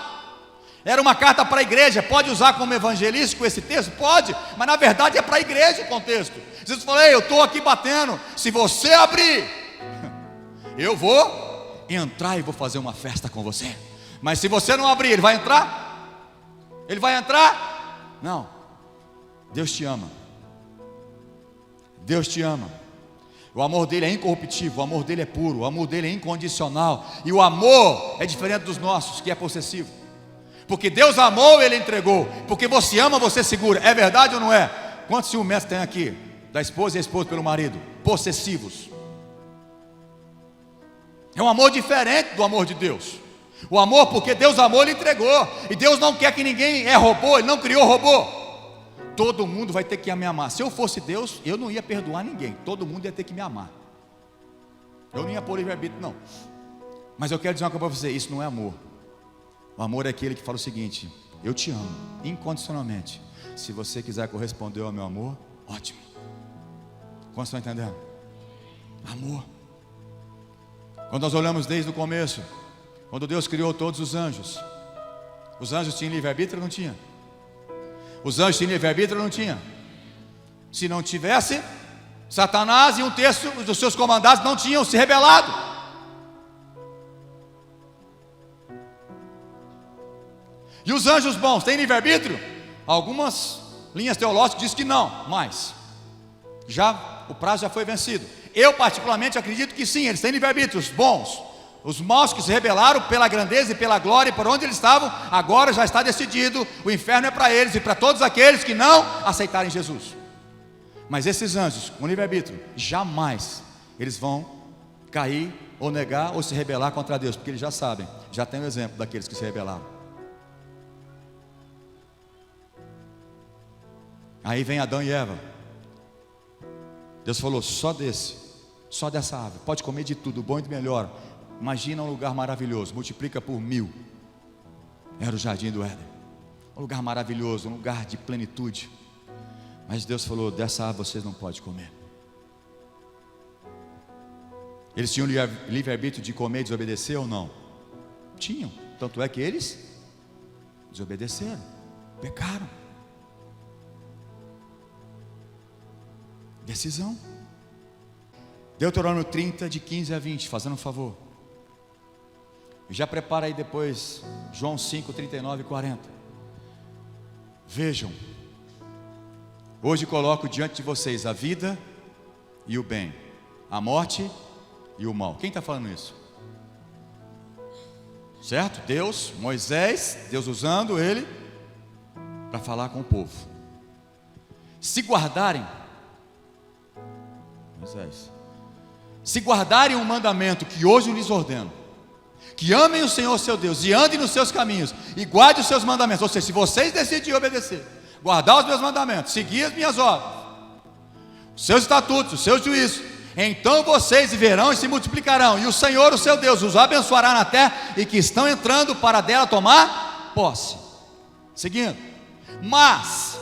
Era uma carta para a igreja. Pode usar como evangelístico esse texto? Pode, mas na verdade é para a igreja o contexto. Jesus falou: ei, eu estou aqui batendo, se você abrir, eu vou entrar e vou fazer uma festa com você. Mas se você não abrir, ele vai entrar? Ele vai entrar? Não. Deus te ama. Deus te ama. O amor dele é incorruptível, o amor dele é puro, o amor dele é incondicional. E o amor é diferente dos nossos, que é possessivo. Porque Deus amou, ele entregou. Porque você ama, você segura. É verdade ou não é? Quantos ciúmes tem aqui? Da esposa e a esposa pelo marido? Possessivos. É um amor diferente do amor de Deus. O amor, porque Deus amou, ele entregou. E Deus não quer que ninguém é robô, ele não criou robô. Todo mundo vai ter que me amar. Se eu fosse Deus, eu não ia perdoar ninguém. Todo mundo ia ter que me amar. Eu não ia pôr livre-arbítrio, não. Mas eu quero dizer uma coisa para você: isso não é amor. O amor é aquele que fala o seguinte: eu te amo, incondicionalmente. Se você quiser corresponder ao meu amor, ótimo. Quantos estão entendendo? Amor. Quando nós olhamos desde o começo, quando Deus criou todos os anjos tinham livre-arbítrio ou não tinha? Os anjos tinham livre-arbítrio ou não tinha? Se não tivesse, Satanás e um terço dos seus comandados não tinham se rebelado. E os anjos bons têm livre-arbítrio? Algumas linhas teológicas dizem que não, mas o prazo já foi vencido. Eu particularmente acredito que sim, eles têm livre-arbítrio, os bons. Os maus que se rebelaram pela grandeza e pela glória e por onde eles estavam, agora já está decidido, o inferno é para eles e para todos aqueles que não aceitarem Jesus. Mas esses anjos com livre-arbítrio, jamais eles vão cair ou negar ou se rebelar contra Deus, porque eles já sabem, já tem o exemplo daqueles que se rebelaram. Aí vem Adão e Eva. Deus falou: só dessa árvore, pode comer de tudo, bom e do melhor. Imagina um lugar maravilhoso, multiplica por 1000. Era o jardim do Éden, um lugar maravilhoso, um lugar de plenitude. Mas Deus falou: dessa árvore vocês não podem comer. Eles tinham livre-arbítrio de comer e desobedecer ou não? Tinham, tanto é que eles desobedeceram, pecaram. Decisão. Deuteronômio 30, de 15 a 20, fazendo um favor. Já prepara aí depois João 5, 39 e 40. Vejam, hoje coloco diante de vocês a vida e o bem, a morte e o mal. Quem está falando isso? Certo? Deus, Moisés, Deus usando ele para falar com o povo. Se guardarem, Moisés, se guardarem um mandamento que hoje lhes ordeno, que amem o Senhor seu Deus e andem nos seus caminhos e guardem os seus mandamentos. Ou seja, se vocês decidirem obedecer, guardar os meus mandamentos, seguir as minhas ordens, os seus estatutos, os seus juízos, então vocês viverão e se multiplicarão, e o Senhor, o seu Deus, os abençoará na terra e que estão entrando para dela tomar posse. Seguindo. Mas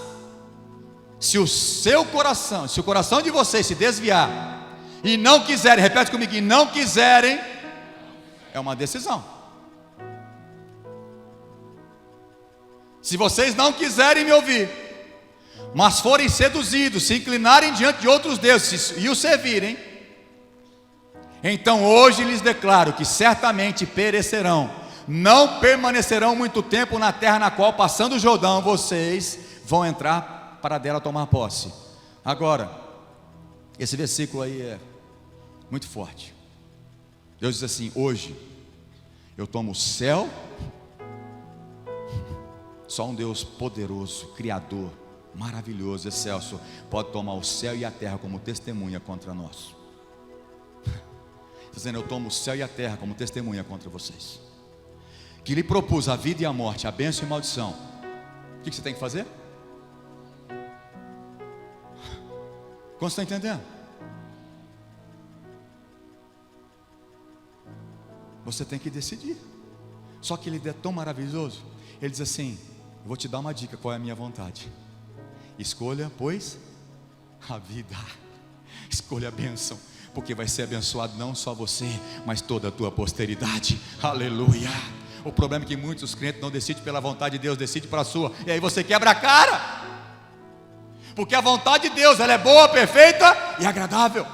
se o seu coração, se o coração de vocês se desviar e não quiserem, repete comigo, e não quiserem, é uma decisão. Se vocês não quiserem me ouvir, mas forem seduzidos, se inclinarem diante de outros deuses e os servirem, então hoje lhes declaro que certamente perecerão, não permanecerão muito tempo na terra na qual, passando o Jordão, vocês vão entrar para dela tomar posse. Agora, esse versículo aí é muito forte. Deus diz assim: hoje eu tomo o céu. Só um Deus poderoso, criador, maravilhoso, excelso, pode tomar o céu e a terra como testemunha contra nós. Dizendo: eu tomo o céu e a terra como testemunha contra vocês, que lhe propus a vida e a morte, a bênção e a maldição. O que você tem que fazer? Como você está entendendo? Você tem que decidir. Só que ele é tão maravilhoso. Ele diz assim: eu vou te dar uma dica, qual é a minha vontade. Escolha, pois, a vida. Escolha a bênção. porque vai ser abençoado não só você, mas toda a tua posteridade. Aleluia. O problema é que muitos crentes não decidem pela vontade de Deus, decidem para a sua, e aí você quebra a cara, porque a vontade de Deus, ela é boa, perfeita e agradável.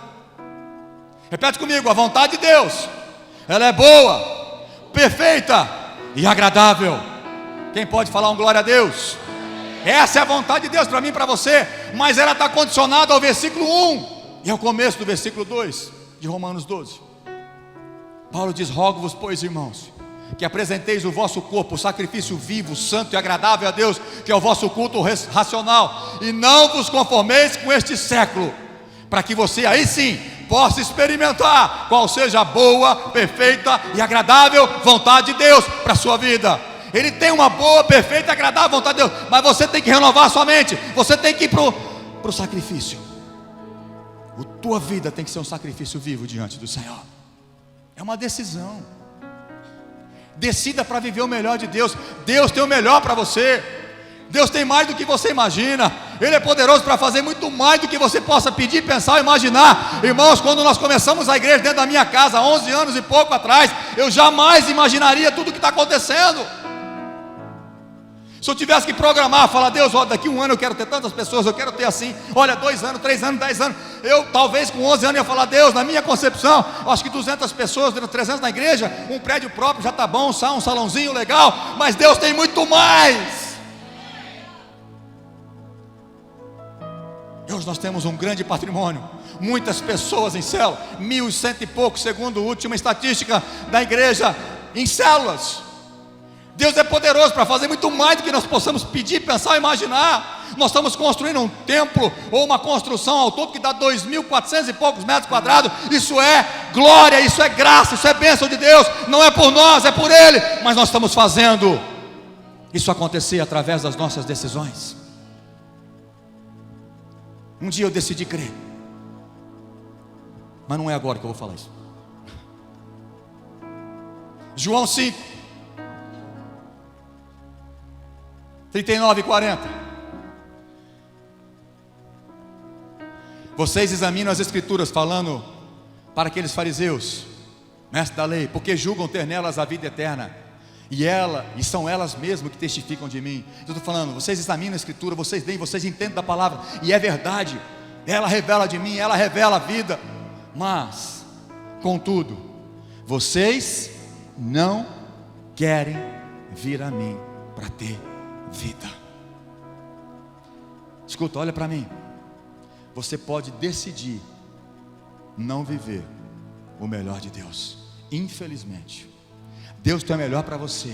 Repete comigo: a vontade de Deus, ela é boa, perfeita e agradável. Quem pode falar um glória a Deus? Essa é a vontade de Deus para mim e para você, mas ela está condicionada ao versículo 1 e ao começo do versículo 2 de Romanos 12. Paulo diz: rogo-vos, pois, irmãos, que apresenteis o vosso corpo, sacrifício vivo, santo e agradável a Deus, que é o vosso culto racional, e não vos conformeis com este século, para que você aí sim possa experimentar qual seja a boa, perfeita e agradável vontade de Deus para a sua vida. Ele tem uma boa, perfeita e agradável vontade de Deus, mas você tem que renovar a sua mente, você tem que ir para o sacrifício. A tua vida tem que ser um sacrifício vivo diante do Senhor. É uma decisão. Decida para viver o melhor de Deus. Deus tem o melhor para você. Deus tem mais do que você imagina. Ele é poderoso para fazer muito mais do que você possa pedir, pensar ou imaginar. Irmãos, quando nós começamos a igreja dentro da minha casa, 11 anos e pouco atrás, eu jamais imaginaria tudo o que está acontecendo. Se eu tivesse que programar, falar: Deus, ó, daqui um ano eu quero ter tantas pessoas, eu quero ter assim, olha, 2 anos, 3 anos, 10 anos, eu talvez com 11 anos ia falar: Deus, na minha concepção, eu acho que 200 pessoas, 300 na igreja, um prédio próprio já está bom, um salãozinho legal, mas Deus tem muito mais. Hoje nós temos um grande patrimônio, muitas pessoas em célula, 1.100 e poucos, segundo a última estatística da igreja, em células. Deus é poderoso para fazer muito mais do que nós possamos pedir, pensar ou imaginar. Nós estamos construindo um templo, ou uma construção ao todo que dá 2.400 e poucos metros quadrados. Isso é glória, isso é graça, isso é bênção de Deus. Não é por nós, é por Ele. Mas nós estamos fazendo isso acontecer através das nossas decisões. Um dia eu decidi crer, mas não é agora que eu vou falar isso. João 5, 39 e 40. Vocês examinam as escrituras, falando para aqueles fariseus, mestres da lei, porque julgam ter nelas a vida eterna, e são elas mesmas que testificam de mim. Eu estou falando, vocês examinam a escritura, vocês leem, vocês entendem da palavra, e é verdade, ela revela de mim, ela revela a vida, mas, contudo, vocês não querem vir a mim para ter vida. Escuta, olha para mim. Você pode decidir não viver o melhor de Deus. Infelizmente, Deus tem o melhor para você.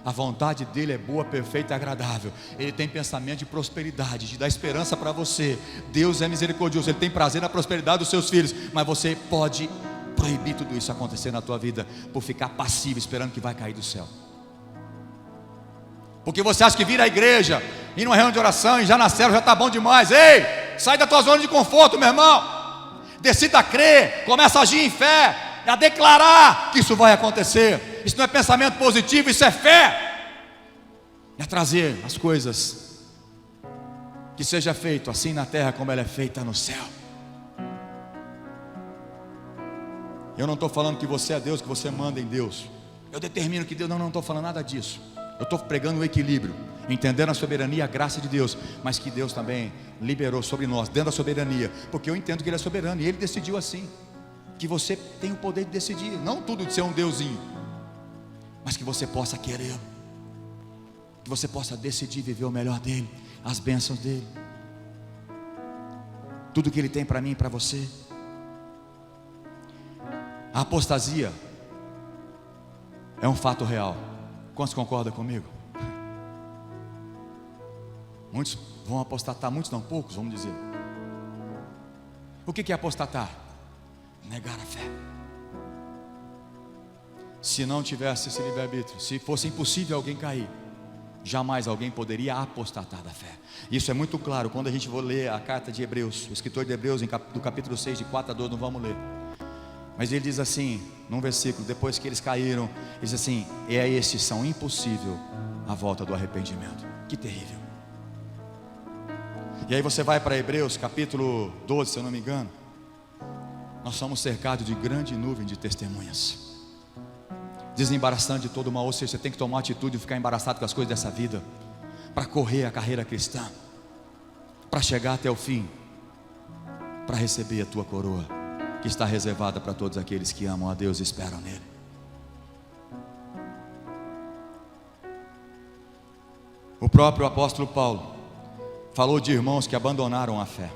A vontade dele é boa, perfeita e agradável. Ele tem pensamento de prosperidade, de dar esperança para você. Deus é misericordioso, Ele tem prazer na prosperidade dos seus filhos. Mas você pode proibir tudo isso acontecer na tua vida, por ficar passivo, esperando que vai cair do céu. Porque você acha que vir à igreja, ir numa reunião de oração e já na célula já está bom demais. Ei, sai da tua zona de conforto, meu irmão. Decida a crer, começa a agir em fé, a declarar que isso vai acontecer. Isso não é pensamento positivo, isso é fé. É trazer as coisas, que seja feito assim na terra como ela é feita no céu. Eu não estou falando que você é Deus, que você manda em Deus. Eu determino que Deus, não estou falando nada disso. Eu estou pregando o equilíbrio, entendendo a soberania e a graça de Deus, mas que Deus também liberou sobre nós, dentro da soberania, porque eu entendo que Ele é soberano, e Ele decidiu assim, que você tem o poder de decidir, não tudo de ser um deusinho, mas que você possa querer, que você possa decidir viver o melhor dEle, as bênçãos dEle, tudo que Ele tem para mim e para você. A apostasia é um fato real. Quantos concordam comigo? Muitos vão apostatar, muitos não, poucos, vamos dizer. O que é apostatar? Negar a fé. Se não tivesse esse livre-arbítrio, se fosse impossível alguém cair, jamais alguém poderia apostatar da fé. Isso é muito claro quando a gente for ler a carta de Hebreus, o escritor de Hebreus, do capítulo 6, de 4 a 12, não vamos ler. Mas ele diz assim, num versículo, depois que eles caíram, ele diz assim: e a estes são impossível a volta do arrependimento. Que terrível. E aí você vai para Hebreus capítulo 12, se eu não me engano. nós somos cercados de grande nuvem de testemunhas, desembaraçando de todo mal. Ou seja, você tem que tomar atitude e ficar embaraçado com as coisas dessa vida, para correr a carreira cristã, para chegar até o fim, para receber a tua coroa, que está reservada para todos aqueles que amam a Deus e esperam nele. O próprio apóstolo Paulo falou de irmãos que abandonaram a fé.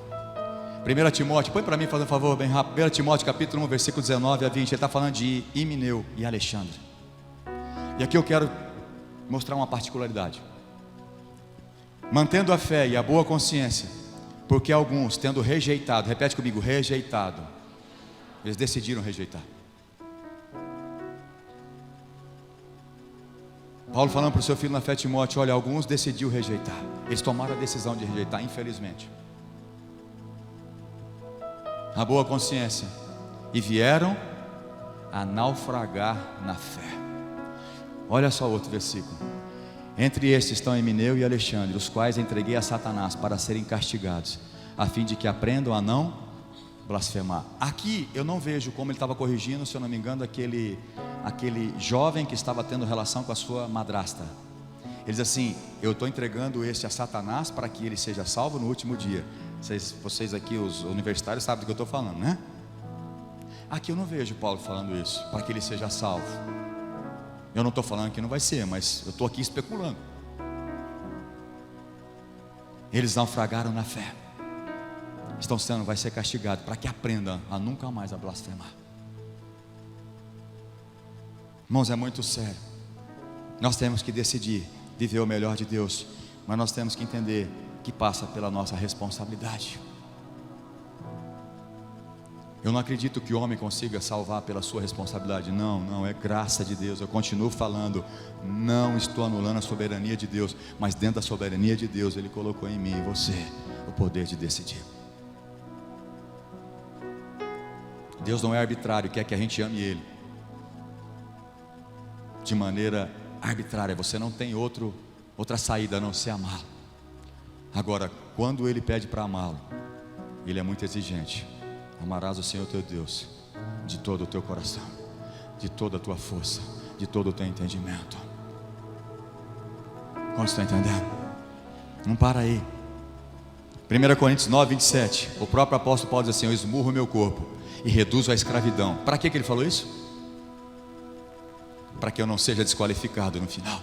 1 Timóteo, põe para mim, fazendo um favor, bem rápido. 1 Timóteo capítulo 1, versículo 19 a 20. Ele está falando de Himeneu e Alexandre. E aqui eu quero mostrar uma particularidade. Mantendo a fé e a boa consciência, porque alguns, tendo rejeitado, repete comigo, rejeitado, eles decidiram rejeitar. Paulo falando para o seu filho na fé, Timóteo: olha, alguns decidiu rejeitar, eles tomaram a decisão de rejeitar, infelizmente, a boa consciência, e vieram a naufragar na fé. Olha só outro versículo: entre estes estão Himeneu e Alexandre, os quais entreguei a Satanás para serem castigados, a fim de que aprendam a não blasfemar. Aqui eu não vejo como ele estava corrigindo, se eu não me engano, aquele jovem que estava tendo relação com a sua madrasta. Ele diz assim: eu estou entregando este a Satanás para que ele seja salvo no último dia. Vocês aqui, os universitários, sabem do que eu estou falando, né? Aqui eu não vejo Paulo falando isso, para que ele seja salvo. Eu não estou falando que não vai ser, mas eu estou aqui especulando. Eles naufragaram na fé, vai ser castigado, para que aprendam a nunca mais a blasfemar. Irmãos, é muito sério. Nós temos que decidir viver o melhor de Deus, mas nós temos que entender que passa pela nossa responsabilidade. Eu não acredito que o homem consiga salvar pela sua responsabilidade. Não, é graça de Deus. Eu continuo falando, não estou anulando a soberania de Deus, mas dentro da soberania de Deus, Ele colocou em mim e você o poder de decidir. Deus não é arbitrário, quer que a gente ame Ele de maneira arbitrária. Você não tem outra saída a não ser amá-lo. Agora, quando Ele pede para amá-lo, Ele é muito exigente. Amarás o Senhor teu Deus de todo o teu coração, de toda a tua força, de todo o teu entendimento. Quantos estão entendendo? Não para aí. 1 Coríntios 9, 27. O próprio apóstolo Paulo diz assim: eu esmurro o meu corpo e reduzo a escravidão. Para que ele falou isso? Para que eu não seja desqualificado no final.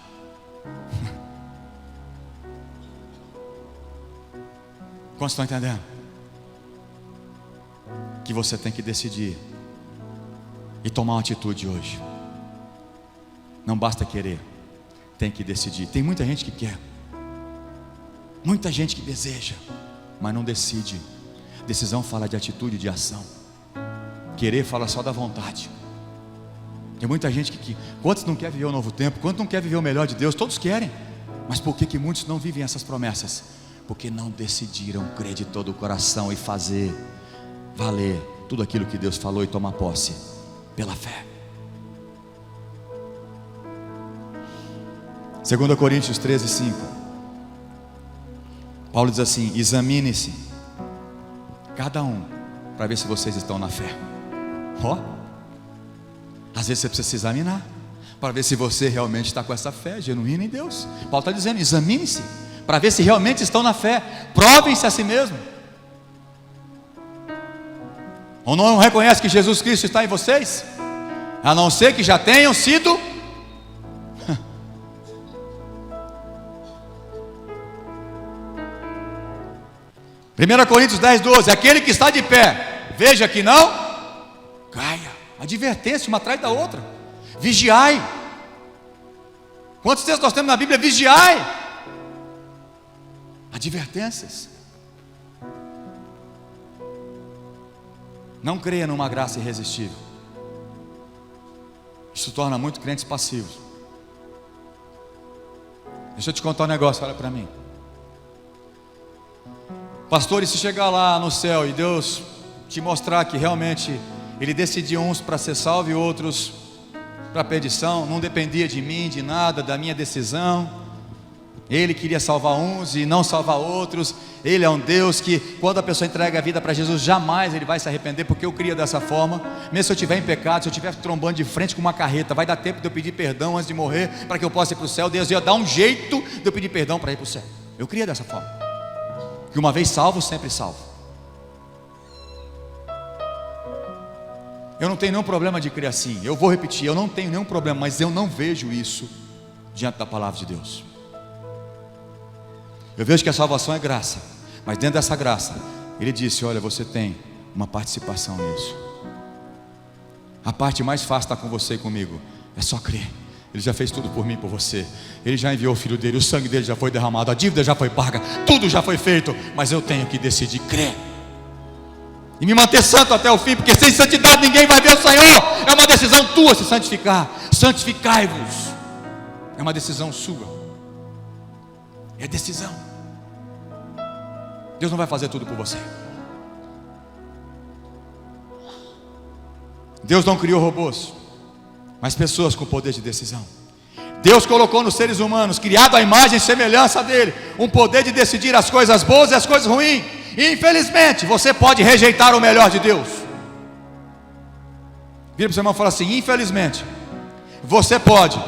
Quantos estão entendendo? Que você tem que decidir e tomar uma atitude hoje. Não basta querer, tem que decidir. Tem muita gente que quer, muita gente que deseja, mas não decide. Decisão fala de atitude e de ação. Querer fala só da vontade. Tem muita gente que quantos não quer viver o novo tempo? Quantos não quer viver o melhor de Deus? Todos querem. Mas por que muitos não vivem essas promessas? Porque não decidiram crer de todo o coração e fazer valer tudo aquilo que Deus falou e tomar posse pela fé. 2 Coríntios 13, 5. Paulo diz assim: examine-se cada um, para ver se vocês estão na fé. Às vezes você precisa se examinar, para ver se você realmente está com essa fé genuína em Deus. Paulo está dizendo: examine-se, para ver se realmente estão na fé. Provem-se a si mesmo. Ou não reconhece que Jesus Cristo está em vocês? A não ser que já tenham sido 1 Coríntios 10, 12. Aquele que está de pé, veja que não caia. Advertência, uma atrás da outra. Vigiai. Quantos textos nós temos na Bíblia? Vigiai. Advertências. Não creia numa graça irresistível. Isso torna muito crentes passivos. Deixa eu te contar um negócio, olha para mim. Pastor, e se chegar lá no céu e Deus te mostrar que realmente Ele decidiu uns para ser salvo e outros para perdição, não dependia de mim, de nada, da minha decisão, Ele queria salvar uns e não salvar outros. Ele é um Deus que, quando a pessoa entrega a vida para Jesus, jamais ele vai se arrepender, porque eu cria dessa forma. Mesmo se eu estiver em pecado, se eu estiver trombando de frente com uma carreta, vai dar tempo de eu pedir perdão antes de morrer, para que eu possa ir para o céu. Deus ia dar um jeito de eu pedir perdão para ir para o céu. Eu cria dessa forma, que uma vez salvo, sempre salvo. Eu não tenho nenhum problema de crer assim. Eu vou repetir, eu não tenho nenhum problema, mas eu não vejo isso diante da palavra de Deus. Eu vejo que a salvação é graça, mas dentro dessa graça, Ele disse: olha, você tem uma participação nisso. A parte mais fácil está com você e comigo, é só crer. Ele já fez tudo por mim e por você. Ele já enviou o Filho dele, o sangue dele já foi derramado, a dívida já foi paga, tudo já foi feito. Mas eu tenho que decidir crer e me manter santo até o fim, porque sem santidade ninguém vai ver o Senhor. É uma decisão tua se santificar. Santificai-vos. É uma decisão sua. É decisão. Deus não vai fazer tudo por você. Deus não criou robôs, mas pessoas com poder de decisão. Deus colocou nos seres humanos, criado à imagem e semelhança dele, um poder de decidir as coisas boas e as coisas ruins. E infelizmente você pode rejeitar o melhor de Deus. Vira para o seu irmão e fala assim: infelizmente você pode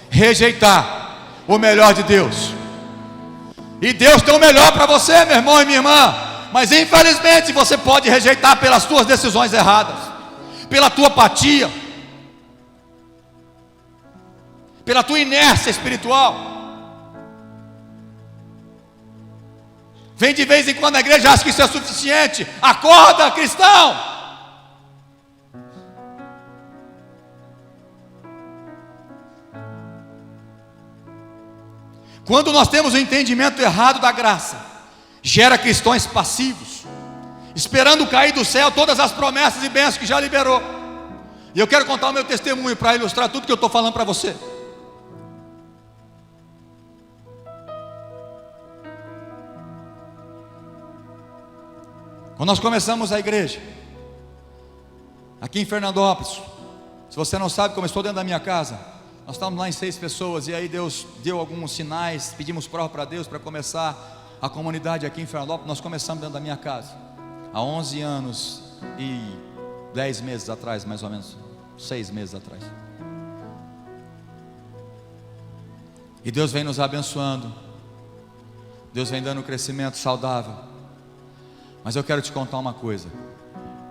rejeitar o melhor de Deus. E Deus tem o melhor para você, meu irmão e minha irmã. Mas infelizmente você pode rejeitar pelas tuas decisões erradas, pela tua apatia, pela tua inércia espiritual. Vem de vez em quando na igreja, acha que isso é suficiente. Acorda, cristão. Quando nós temos o entendimento errado da graça, gera cristãos passivos, esperando cair do céu todas as promessas e bênçãos que já liberou. E eu quero contar o meu testemunho para ilustrar tudo que eu estou falando para você. Quando nós começamos a igreja, aqui em Fernandópolis, se você não sabe, começou dentro da minha casa. Nós estávamos lá em 6 pessoas, e aí Deus deu alguns sinais, pedimos prova para Deus para começar a comunidade aqui em Fernandópolis. Nós começamos dentro da minha casa, há 11 anos e 10 meses atrás, mais ou menos, 6 meses atrás. E Deus vem nos abençoando, Deus vem dando um crescimento saudável. Mas eu quero te contar uma coisa.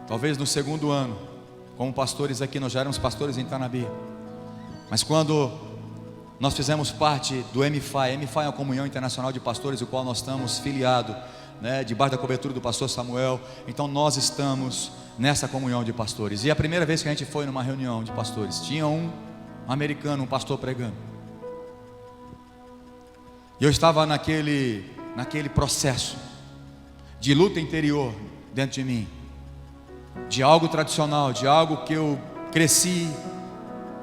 Talvez no segundo ano, como pastores aqui, nós já éramos pastores em Tanabi, mas quando nós fizemos parte do MFI, MFI é uma comunhão internacional de pastores, o qual nós estamos filiados, debaixo da cobertura do pastor Samuel. Então nós estamos nessa comunhão de pastores. E a primeira vez que a gente foi numa reunião de pastores, tinha um americano, um pastor pregando. E eu estava naquele processo de luta interior dentro de mim, de algo tradicional, de algo que eu cresci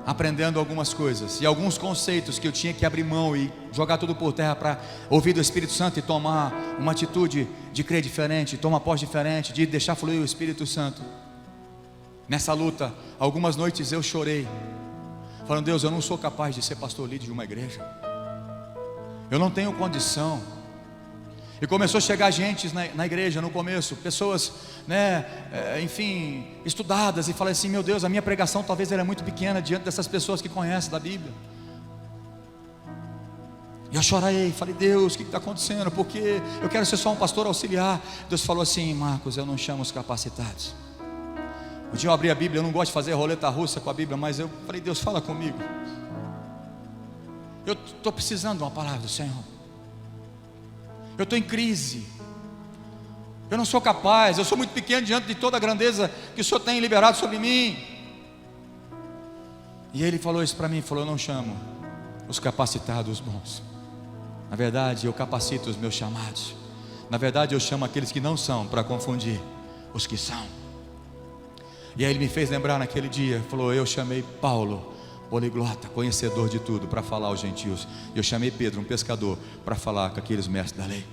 aprendendo algumas coisas, e alguns conceitos que eu tinha que abrir mão e jogar tudo por terra para ouvir do Espírito Santo e tomar uma atitude de crer diferente, tomar posse diferente, de deixar fluir o Espírito Santo. Nessa luta, algumas noites eu chorei, falando: Deus, eu não sou capaz de ser pastor líder de uma igreja, eu não tenho condição. E começou a chegar gente na igreja no começo, pessoas, enfim, estudadas, e falei assim: meu Deus, a minha pregação talvez era muito pequena diante dessas pessoas que conhecem da Bíblia. E eu chorei, falei: Deus, o que está acontecendo? Porque eu quero ser só um pastor auxiliar. Deus falou assim: Marcos, eu não chamo os capacitados. Um dia eu abri a Bíblia, eu não gosto de fazer roleta russa com a Bíblia, mas eu falei: Deus, fala comigo. Eu estou precisando de uma palavra do Senhor. Eu estou em crise, eu não sou capaz, eu sou muito pequeno diante de toda a grandeza que o Senhor tem liberado sobre mim. E Ele falou isso para mim, falou: eu não chamo os capacitados bons, na verdade eu capacito os meus chamados, na verdade eu chamo aqueles que não são, para confundir os que são. E aí Ele me fez lembrar naquele dia, falou: eu chamei Paulo, poliglota, conhecedor de tudo, para falar aos gentios. Eu chamei Pedro, um pescador, para falar com aqueles mestres da lei.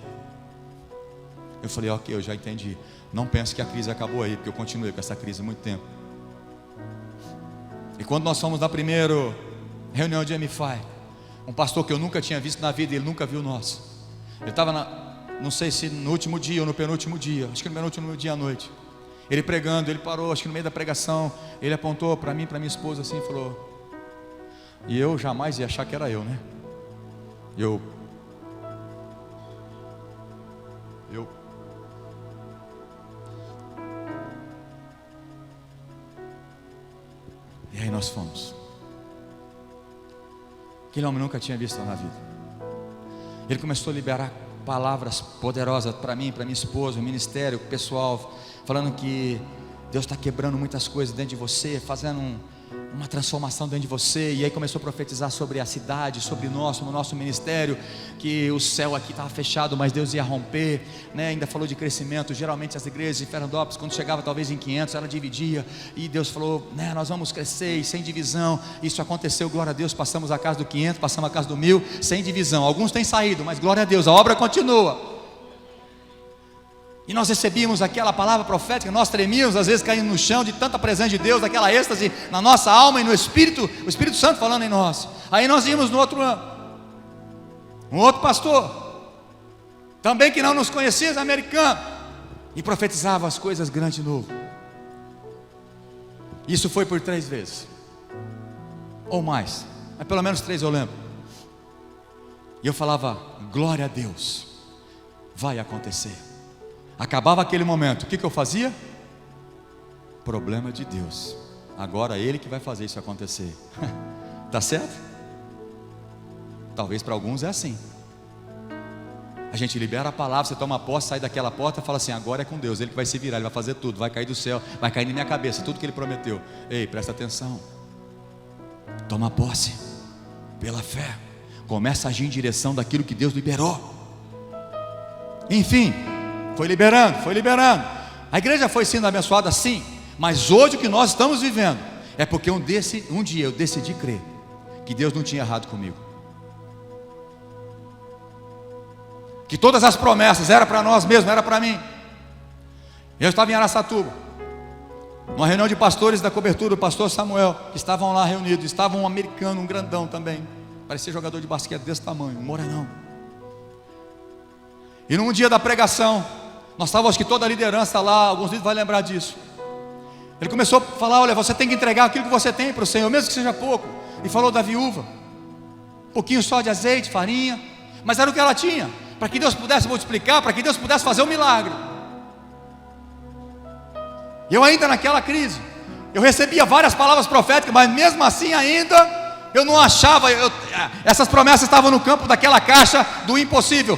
Eu falei: ok, eu já entendi. Não pense que a crise acabou aí, porque eu continuei com essa crise há muito tempo. E quando nós fomos na primeira reunião de MFI, Um pastor que eu nunca tinha visto na vida, ele nunca viu nós. Ele estava, não sei se no último dia ou no penúltimo dia, acho que no penúltimo dia à noite. Ele pregando, ele parou, acho que no meio da pregação, ele apontou para mim, para minha esposa assim, e falou, e eu jamais ia achar que era eu, né? E aí nós fomos. Aquele homem nunca tinha visto na vida. Ele começou a liberar palavras poderosas para mim, para minha esposa, o ministério, o pessoal, falando que Deus está quebrando muitas coisas dentro de você, fazendo uma transformação dentro de você. E aí começou a profetizar sobre a cidade, sobre o nosso ministério, que o céu aqui estava fechado, mas Deus ia romper, né? Ainda falou de crescimento. Geralmente as igrejas de Fernandópolis, quando chegava talvez em 500, ela dividia, e Deus falou, né, nós vamos crescer, e sem divisão. Isso aconteceu, glória a Deus. Passamos a casa do 500, passamos a casa do 1000, sem divisão. Alguns têm saído, mas glória a Deus, a obra continua. E nós recebíamos aquela palavra profética, nós tremíamos, às vezes caindo no chão de tanta presença de Deus, aquela êxtase na nossa alma e no Espírito, o Espírito Santo falando em nós. Aí nós íamos no outro ano, um outro pastor, também que não nos conhecia, americano, e profetizava as coisas grandes de novo. Isso foi por 3 vezes, ou mais, mas pelo menos 3 eu lembro. E eu falava, glória a Deus, vai acontecer. Acabava aquele momento, o que eu fazia? Problema de Deus, agora Ele que vai fazer isso acontecer. Tá certo? Talvez para alguns é assim. A gente libera a palavra, você toma posse, sai daquela porta e fala assim, agora é com Deus, Ele que vai se virar, Ele vai fazer tudo, vai cair do céu, vai cair na minha cabeça, tudo que Ele prometeu. Ei, presta atenção, toma posse, pela fé, começa a agir em direção daquilo que Deus liberou. Enfim, foi liberando. A igreja foi sendo abençoada, sim. Mas hoje o que nós estamos vivendo é porque um dia eu decidi crer que Deus não tinha errado comigo, que todas as promessas eram para nós mesmos, era para mim. Eu estava em Araçatuba, uma reunião de pastores da cobertura, o pastor Samuel, que estavam lá reunidos. Estava um americano, um grandão também, parecia jogador de basquete desse tamanho, um morenão. E num dia da pregação, nós estávamos, acho que toda a liderança lá, alguns líderes vão lembrar disso. Ele começou a falar, olha, você tem que entregar aquilo que você tem para o Senhor, mesmo que seja pouco. E falou da viúva, um pouquinho só de azeite, farinha, mas era o que ela tinha, para que Deus pudesse multiplicar, para que Deus pudesse fazer um milagre. E eu ainda naquela crise, eu recebia várias palavras proféticas, mas mesmo assim ainda eu não achava, essas promessas estavam no campo daquela caixa do impossível.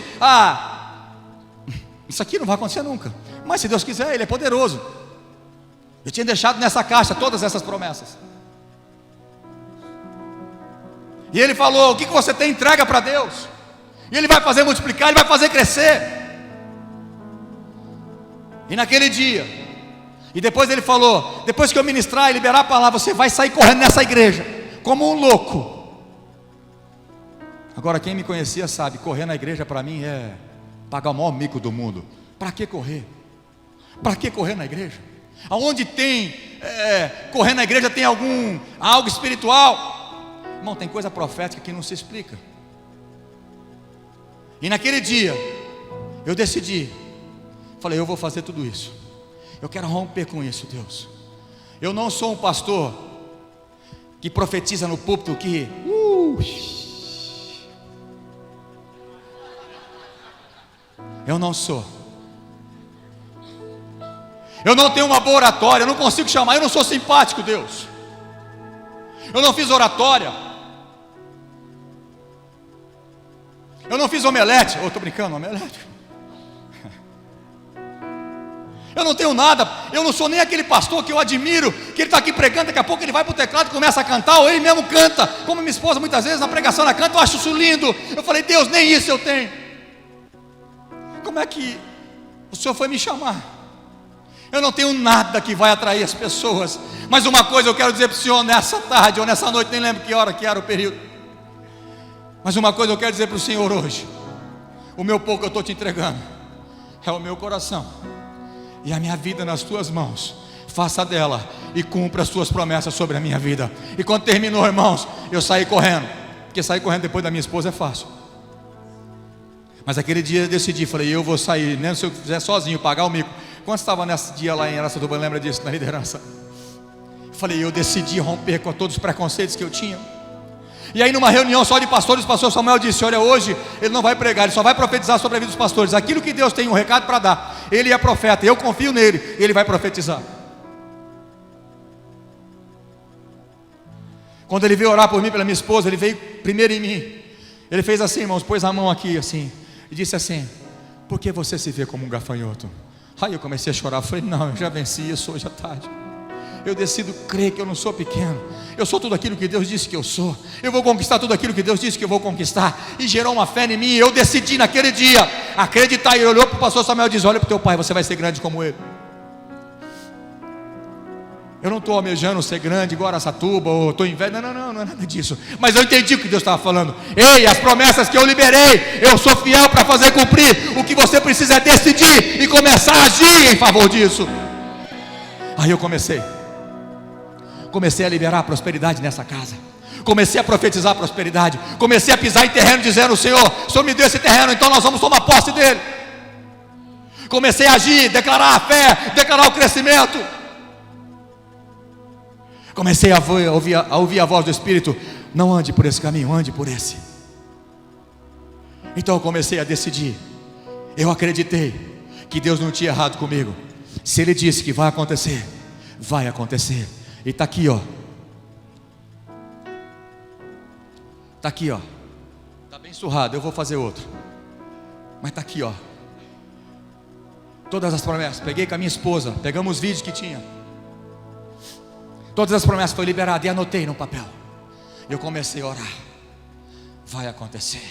Isso aqui não vai acontecer nunca, mas se Deus quiser, Ele é poderoso. Eu tinha deixado nessa caixa todas essas promessas. E Ele falou, o que você tem, entrega para Deus, e Ele vai fazer multiplicar, Ele vai fazer crescer. E naquele dia, e depois Ele falou, depois que eu ministrar e liberar a palavra, você vai sair correndo nessa igreja como um louco. Agora quem me conhecia sabe, correr na igreja para mim é pagar o maior mico do mundo. Para que correr? Para que correr na igreja? Aonde tem correr na igreja tem algo espiritual? Irmão, tem coisa profética que não se explica. E naquele dia eu decidi, falei, eu vou fazer tudo isso, eu quero romper com isso, Deus. Eu não sou um pastor que profetiza no púlpito que eu não sou. Eu não tenho uma boa oratória, eu não consigo chamar, eu não sou simpático, Deus. Eu não fiz oratória. Eu não fiz omelete. Estou brincando, omelete. Eu não tenho nada, eu não sou nem aquele pastor que eu admiro, que ele está aqui pregando, daqui a pouco ele vai para o teclado e começa a cantar, ou ele mesmo canta, como minha esposa muitas vezes na pregação ela canta, eu acho isso lindo. Eu falei, Deus, nem isso eu tenho. Como é que o Senhor foi me chamar? Eu não tenho nada que vai atrair as pessoas, mas uma coisa eu quero dizer para o Senhor nessa tarde, ou nessa noite, nem lembro que hora que era o período, mas uma coisa eu quero dizer para o Senhor hoje, o meu pouco eu estou te entregando, é o meu coração, e a minha vida nas tuas mãos, faça dela, e cumpra as tuas promessas sobre a minha vida. E quando terminou, irmãos, eu saí correndo, porque sair correndo depois da minha esposa é fácil. Mas aquele dia eu decidi, falei, eu vou sair, nem se eu fizer sozinho, pagar o mico. Quando estava nesse dia lá em Araçatuba, lembra disso, na liderança? Falei, eu decidi romper com todos os preconceitos que eu tinha. E aí numa reunião só de pastores, o pastor Samuel disse, olha, hoje ele não vai pregar, ele só vai profetizar sobre a vida dos pastores. Aquilo que Deus tem um recado para dar, ele é profeta, eu confio nele, ele vai profetizar. Quando ele veio orar por mim, pela minha esposa, ele veio primeiro em mim. Ele fez assim, irmãos, pôs a mão aqui assim, e disse assim, por que você se vê como um gafanhoto? Aí eu comecei a chorar, falei, não, eu já venci isso hoje à tarde. Eu decido crer que eu não sou pequeno, eu sou tudo aquilo que Deus disse que eu sou, eu vou conquistar tudo aquilo que Deus disse que eu vou conquistar. E gerou uma fé em mim, eu decidi naquele dia acreditar. E ele olhou para o pastor Samuel e disse, olha para o teu pai, você vai ser grande como ele. Eu não estou almejando ser grande igual Araçatuba, ou estou inveja, não é nada disso. Mas eu entendi o que Deus estava falando. Ei, as promessas que eu liberei, eu sou fiel para fazer cumprir. O que você precisa é decidir e começar a agir em favor disso. Aí eu comecei a liberar a prosperidade nessa casa. Comecei a profetizar a prosperidade. Comecei a pisar em terreno dizendo, o Senhor me deu esse terreno, então nós vamos tomar posse dele. Comecei a agir, declarar a fé, declarar o crescimento. Comecei a ouvir a voz do Espírito, não ande por esse caminho, ande por esse. Então eu comecei a decidir. Eu acreditei que Deus não tinha errado comigo. Se Ele disse que vai acontecer, vai acontecer. E está aqui, ó. Está aqui, ó. Está bem surrado, eu vou fazer outro. Mas está aqui, ó. Todas as promessas. Peguei com a minha esposa, pegamos os vídeos que tinha. Todas as promessas foram liberadas e anotei no papel. Eu comecei a orar. Vai acontecer.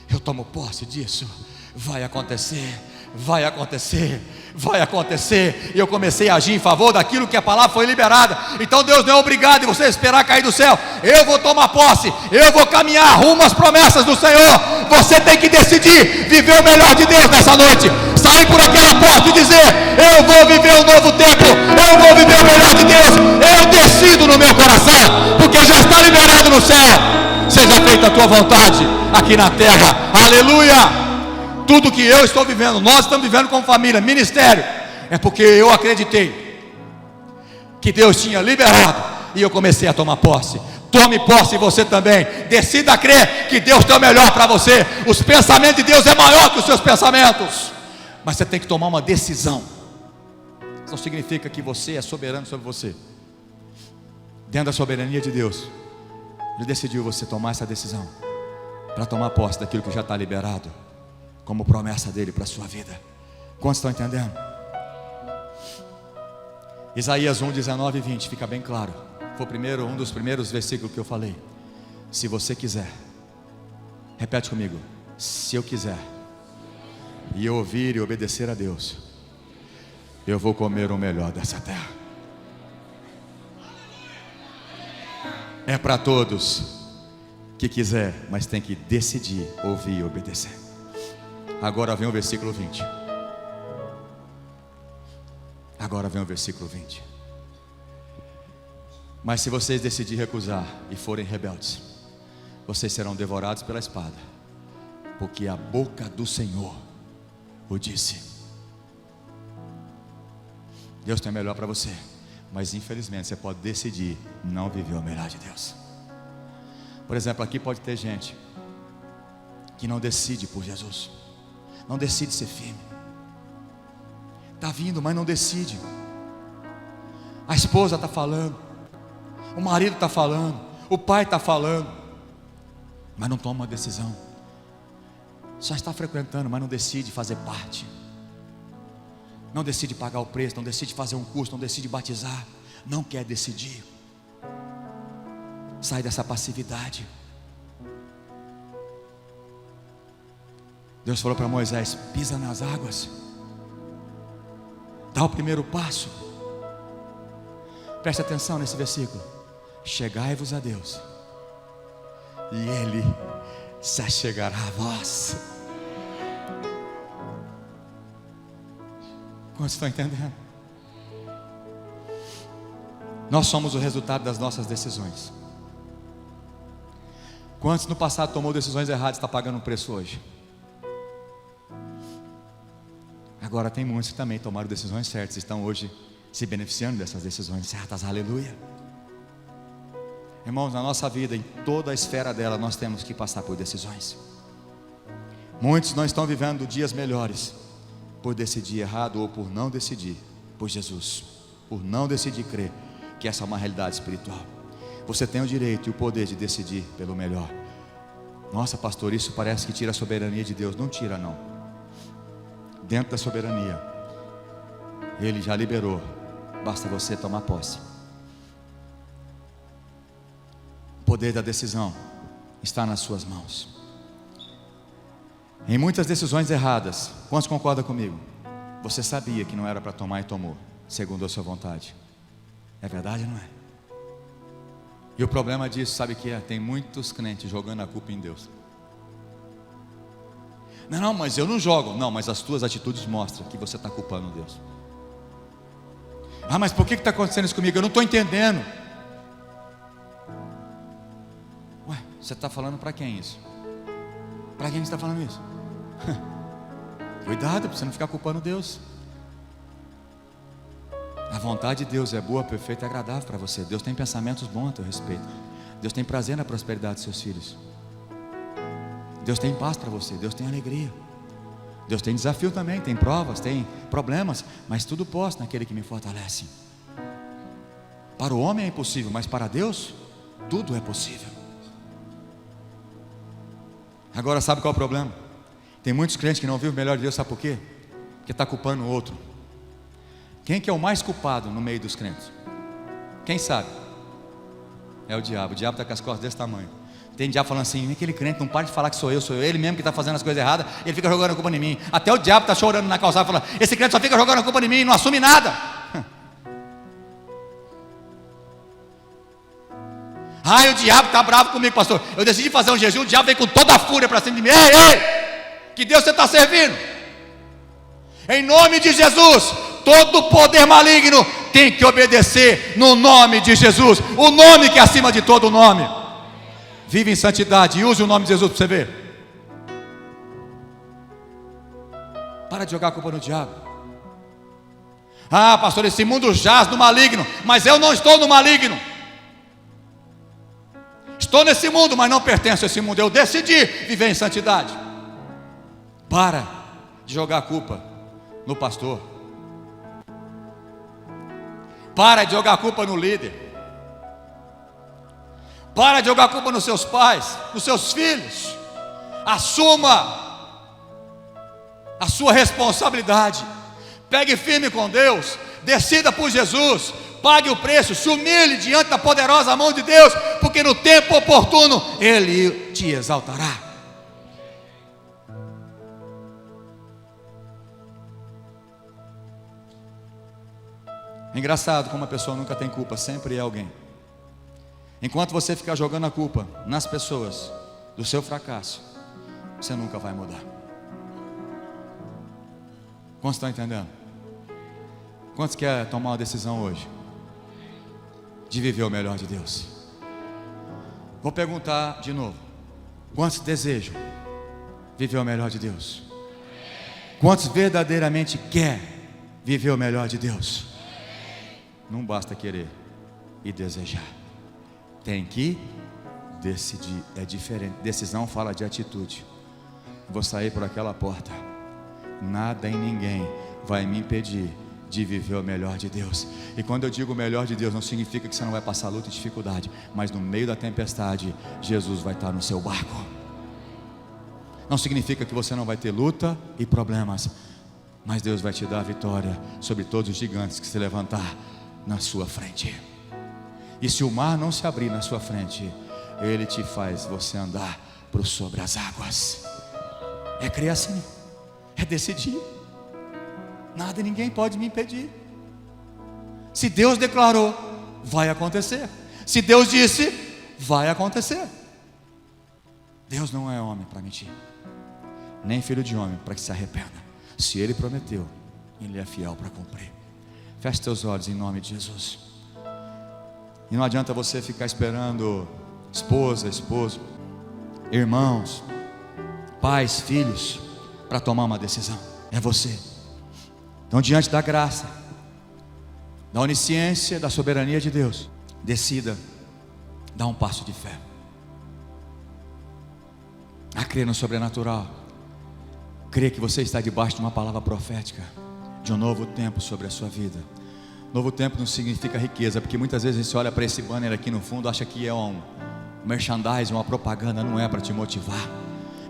Eu tomo posse disso. Vai acontecer. Vai acontecer. Vai acontecer. E eu comecei a agir em favor daquilo que a palavra foi liberada. Então Deus não é obrigado em você esperar cair do céu. Eu vou tomar posse. Eu vou caminhar rumo às promessas do Senhor. Você tem que decidir viver o melhor de Deus nessa noite. Sair por aquela porta e dizer, eu vou viver um novo tempo. Eu vou viver o melhor de Deus. Eu decido no meu coração, porque já está liberado no céu. Seja feita a tua vontade aqui na terra. Aleluia. Tudo que eu estou vivendo, nós estamos vivendo como família, ministério, é porque eu acreditei que Deus tinha liberado e eu comecei a tomar posse. Tome posse você também. Decida crer que Deus tem o melhor para você. Os pensamentos de Deus é maior que os seus pensamentos. Mas você tem que tomar uma decisão. Isso não significa que você é soberano sobre você. Dentro da soberania de Deus, Ele decidiu você tomar essa decisão para tomar posse daquilo que já está liberado como promessa dele para a sua vida. Quantos estão entendendo? Isaías 1, 19 e 20, fica bem claro. Foi um dos primeiros versículos que eu falei. Se você quiser, repete comigo. Se eu quiser, e eu ouvir e obedecer a Deus, eu vou comer o melhor dessa terra. É para todos que quiser, mas tem que decidir, ouvir e obedecer. Agora vem o versículo 20. Agora vem o versículo 20. Mas se vocês decidirem recusar e forem rebeldes, vocês serão devorados pela espada, porque a boca do Senhor o disse. Deus tem o melhor para você, mas infelizmente você pode decidir não viver o melhor de Deus. Por exemplo, aqui pode ter gente que não decide por Jesus, não decide ser firme. Está vindo, mas não decide. A esposa está falando, o marido está falando, o pai está falando, mas não toma uma decisão. Só está frequentando, mas não decide fazer parte. Não decide pagar o preço, não decide fazer um curso, não decide batizar. Não quer decidir. Sai dessa passividade. Deus falou para Moisés: pisa nas águas, dá o primeiro passo. Preste atenção nesse versículo. Chegai-vos a Deus, e Ele se achegará a vós. Quantos estão entendendo? Nós somos o resultado das nossas decisões. Quantos no passado tomou decisões erradas e está pagando um preço hoje? Agora tem muitos que também tomaram decisões certas e estão hoje se beneficiando dessas decisões certas, aleluia. Irmãos, na nossa vida, em toda a esfera dela, nós temos que passar por decisões. Muitos não estão vivendo dias melhores por decidir errado ou por não decidir por Jesus, por não decidir crer que essa é uma realidade espiritual. Você tem o direito e o poder de decidir pelo melhor. Nossa, pastor, isso parece que tira a soberania de Deus. Não tira, não. Dentro da soberania, Ele já liberou, basta você tomar posse. O poder da decisão está nas suas mãos. Em muitas decisões erradas, quantos concordam comigo? Você sabia que não era para tomar e tomou, segundo a sua vontade. É verdade ou não é? E o problema disso, sabe o que é? Tem muitos crentes jogando a culpa em Deus. Não, mas eu não jogo. Não, mas as tuas atitudes mostram que você está culpando Deus. Ah, mas por que está acontecendo isso comigo? Eu não estou entendendo. Ué, você está falando para quem isso? Para quem você está falando isso? Cuidado para você não ficar culpando Deus. A vontade de Deus é boa, perfeita e agradável para você. Deus tem pensamentos bons a teu respeito. Deus tem prazer na prosperidade dos seus filhos. Deus tem paz para você. Deus tem alegria. Deus tem desafio também, tem provas, tem problemas, mas tudo posso naquele que me fortalece. Para o homem é impossível, mas para Deus tudo é possível. Agora sabe qual é o problema? Tem muitos crentes que não vivem o melhor de Deus, sabe por quê? Porque está culpando o outro. Quem que é o mais culpado no meio dos crentes? Quem sabe? É o diabo. O diabo está com as costas desse tamanho. Tem diabo falando assim: aquele crente não para de falar que sou eu, ele mesmo que está fazendo as coisas erradas. Ele fica jogando a culpa em mim. Até o diabo está chorando na calçada, falando: esse crente só fica jogando a culpa em mim e não assume nada. Ai, o diabo está bravo comigo, pastor. Eu decidi fazer um jejum, o diabo vem com toda a fúria para cima de mim. Ei, que Deus você está servindo? Em nome de Jesus, todo poder maligno tem que obedecer no nome de Jesus, o nome que é acima de todo nome. Vive em santidade e use o nome de Jesus para você ver. Para de jogar a culpa no diabo. Ah, pastor, esse mundo jaz no maligno, mas eu não estou no maligno. Estou nesse mundo, mas não pertenço a esse mundo. Eu decidi viver em santidade. Para de jogar a culpa no pastor. Para de jogar a culpa no líder. Para de jogar a culpa nos seus pais, nos seus filhos. Assuma a sua responsabilidade. Pegue firme com Deus. Decida por Jesus. Pague o preço. Se humilhe diante da poderosa mão de Deus, porque no tempo oportuno Ele te exaltará. É engraçado como a pessoa nunca tem culpa, sempre é alguém. Enquanto você ficar jogando a culpa nas pessoas do seu fracasso, você nunca vai mudar. Quantos estão entendendo? Quantos querem tomar uma decisão hoje de viver o melhor de Deus? Vou perguntar de novo: quantos desejam viver o melhor de Deus? Quantos verdadeiramente querem viver o melhor de Deus? Não basta querer e desejar, tem que decidir. É diferente. Decisão fala de atitude. Vou sair por aquela porta, nada e ninguém vai me impedir de viver o melhor de Deus. E quando eu digo o melhor de Deus, não significa que você não vai passar luta e dificuldade, mas no meio da tempestade, Jesus vai estar no seu barco. Não significa que você não vai ter luta e problemas, mas Deus vai te dar a vitória sobre todos os gigantes que se levantar na sua frente. E se o mar não se abrir na sua frente, Ele te faz você andar por sobre as águas. É crer assim, é decidir. Nada e ninguém pode me impedir. Se Deus declarou, vai acontecer. Se Deus disse, vai acontecer. Deus não é homem para mentir, nem filho de homem para que se arrependa. Se Ele prometeu, Ele é fiel para cumprir. Feche teus olhos em nome de Jesus. E não adianta você ficar esperando esposa, esposo. irmãos, pais, filhos, para tomar uma decisão. É você. Então, diante da graça, da onisciência, da soberania de Deus, decida dar um passo de fé, a crer no sobrenatural, crer que você está debaixo de uma palavra profética, de um novo tempo sobre a sua vida. Novo tempo não significa riqueza, porque muitas vezes você olha para esse banner aqui no fundo, acha que é um merchandising, uma propaganda. Não é para te motivar,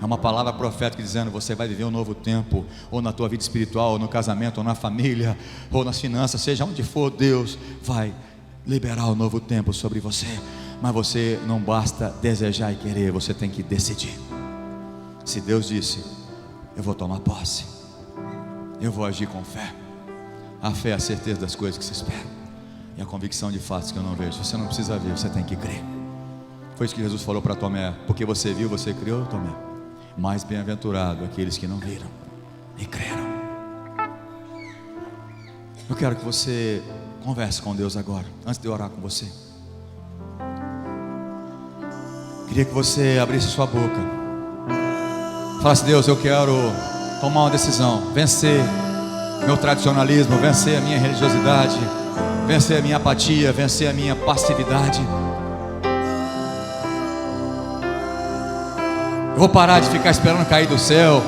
é uma palavra profética dizendo: você vai viver um novo tempo, ou na tua vida espiritual, ou no casamento, ou na família, ou nas finanças, seja onde for, Deus vai liberar um novo tempo sobre você. Mas você não basta desejar e querer, você tem que decidir. Se Deus disse, eu vou tomar posse, eu vou agir com fé. A fé é a certeza das coisas que se esperam, e a convicção de fatos que eu não vejo. Você não precisa ver, você tem que crer. Foi isso que Jesus falou para Tomé: porque você viu, você creu, Tomé. Mais bem-aventurado aqueles que não viram e creram. Eu quero que você converse com Deus agora, antes de eu orar com você. Queria que você abrisse sua boca, falasse: Deus, eu quero tomar uma decisão, vencer meu tradicionalismo, vencer a minha religiosidade, vencer a minha apatia, vencer a minha passividade. Eu vou parar de ficar esperando cair do céu,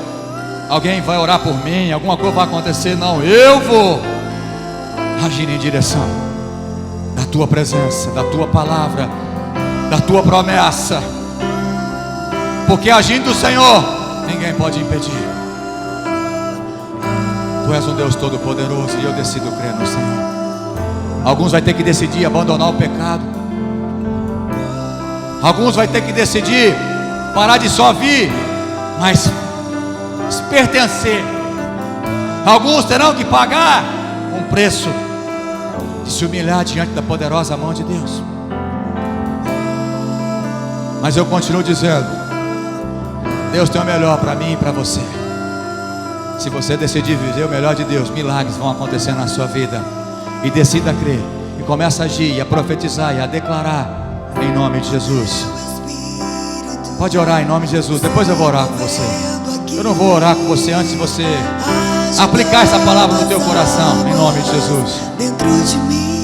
alguém vai orar por mim, alguma coisa vai acontecer. Não, eu vou agir em direção da tua presença, da tua palavra, da tua promessa, porque agindo do Senhor, ninguém pode impedir. Tu és um Deus todo-poderoso, e eu decido crer no Senhor. Alguns vai ter que decidir abandonar o pecado. Alguns vai ter que decidir parar de só vir, mas pertencer. Alguns terão que pagar um preço de se humilhar diante da poderosa mão de Deus. Mas eu continuo dizendo: Deus tem o melhor para mim e para você. Se você decidir viver o melhor de Deus, milagres vão acontecer na sua vida. E decida crer, e comece a agir, e a profetizar, e a declarar em nome de Jesus. Pode orar em nome de Jesus. Depois eu vou orar com você. Eu não vou orar com você antes de você aplicar essa palavra no teu coração, em nome de Jesus. Dentro de mim.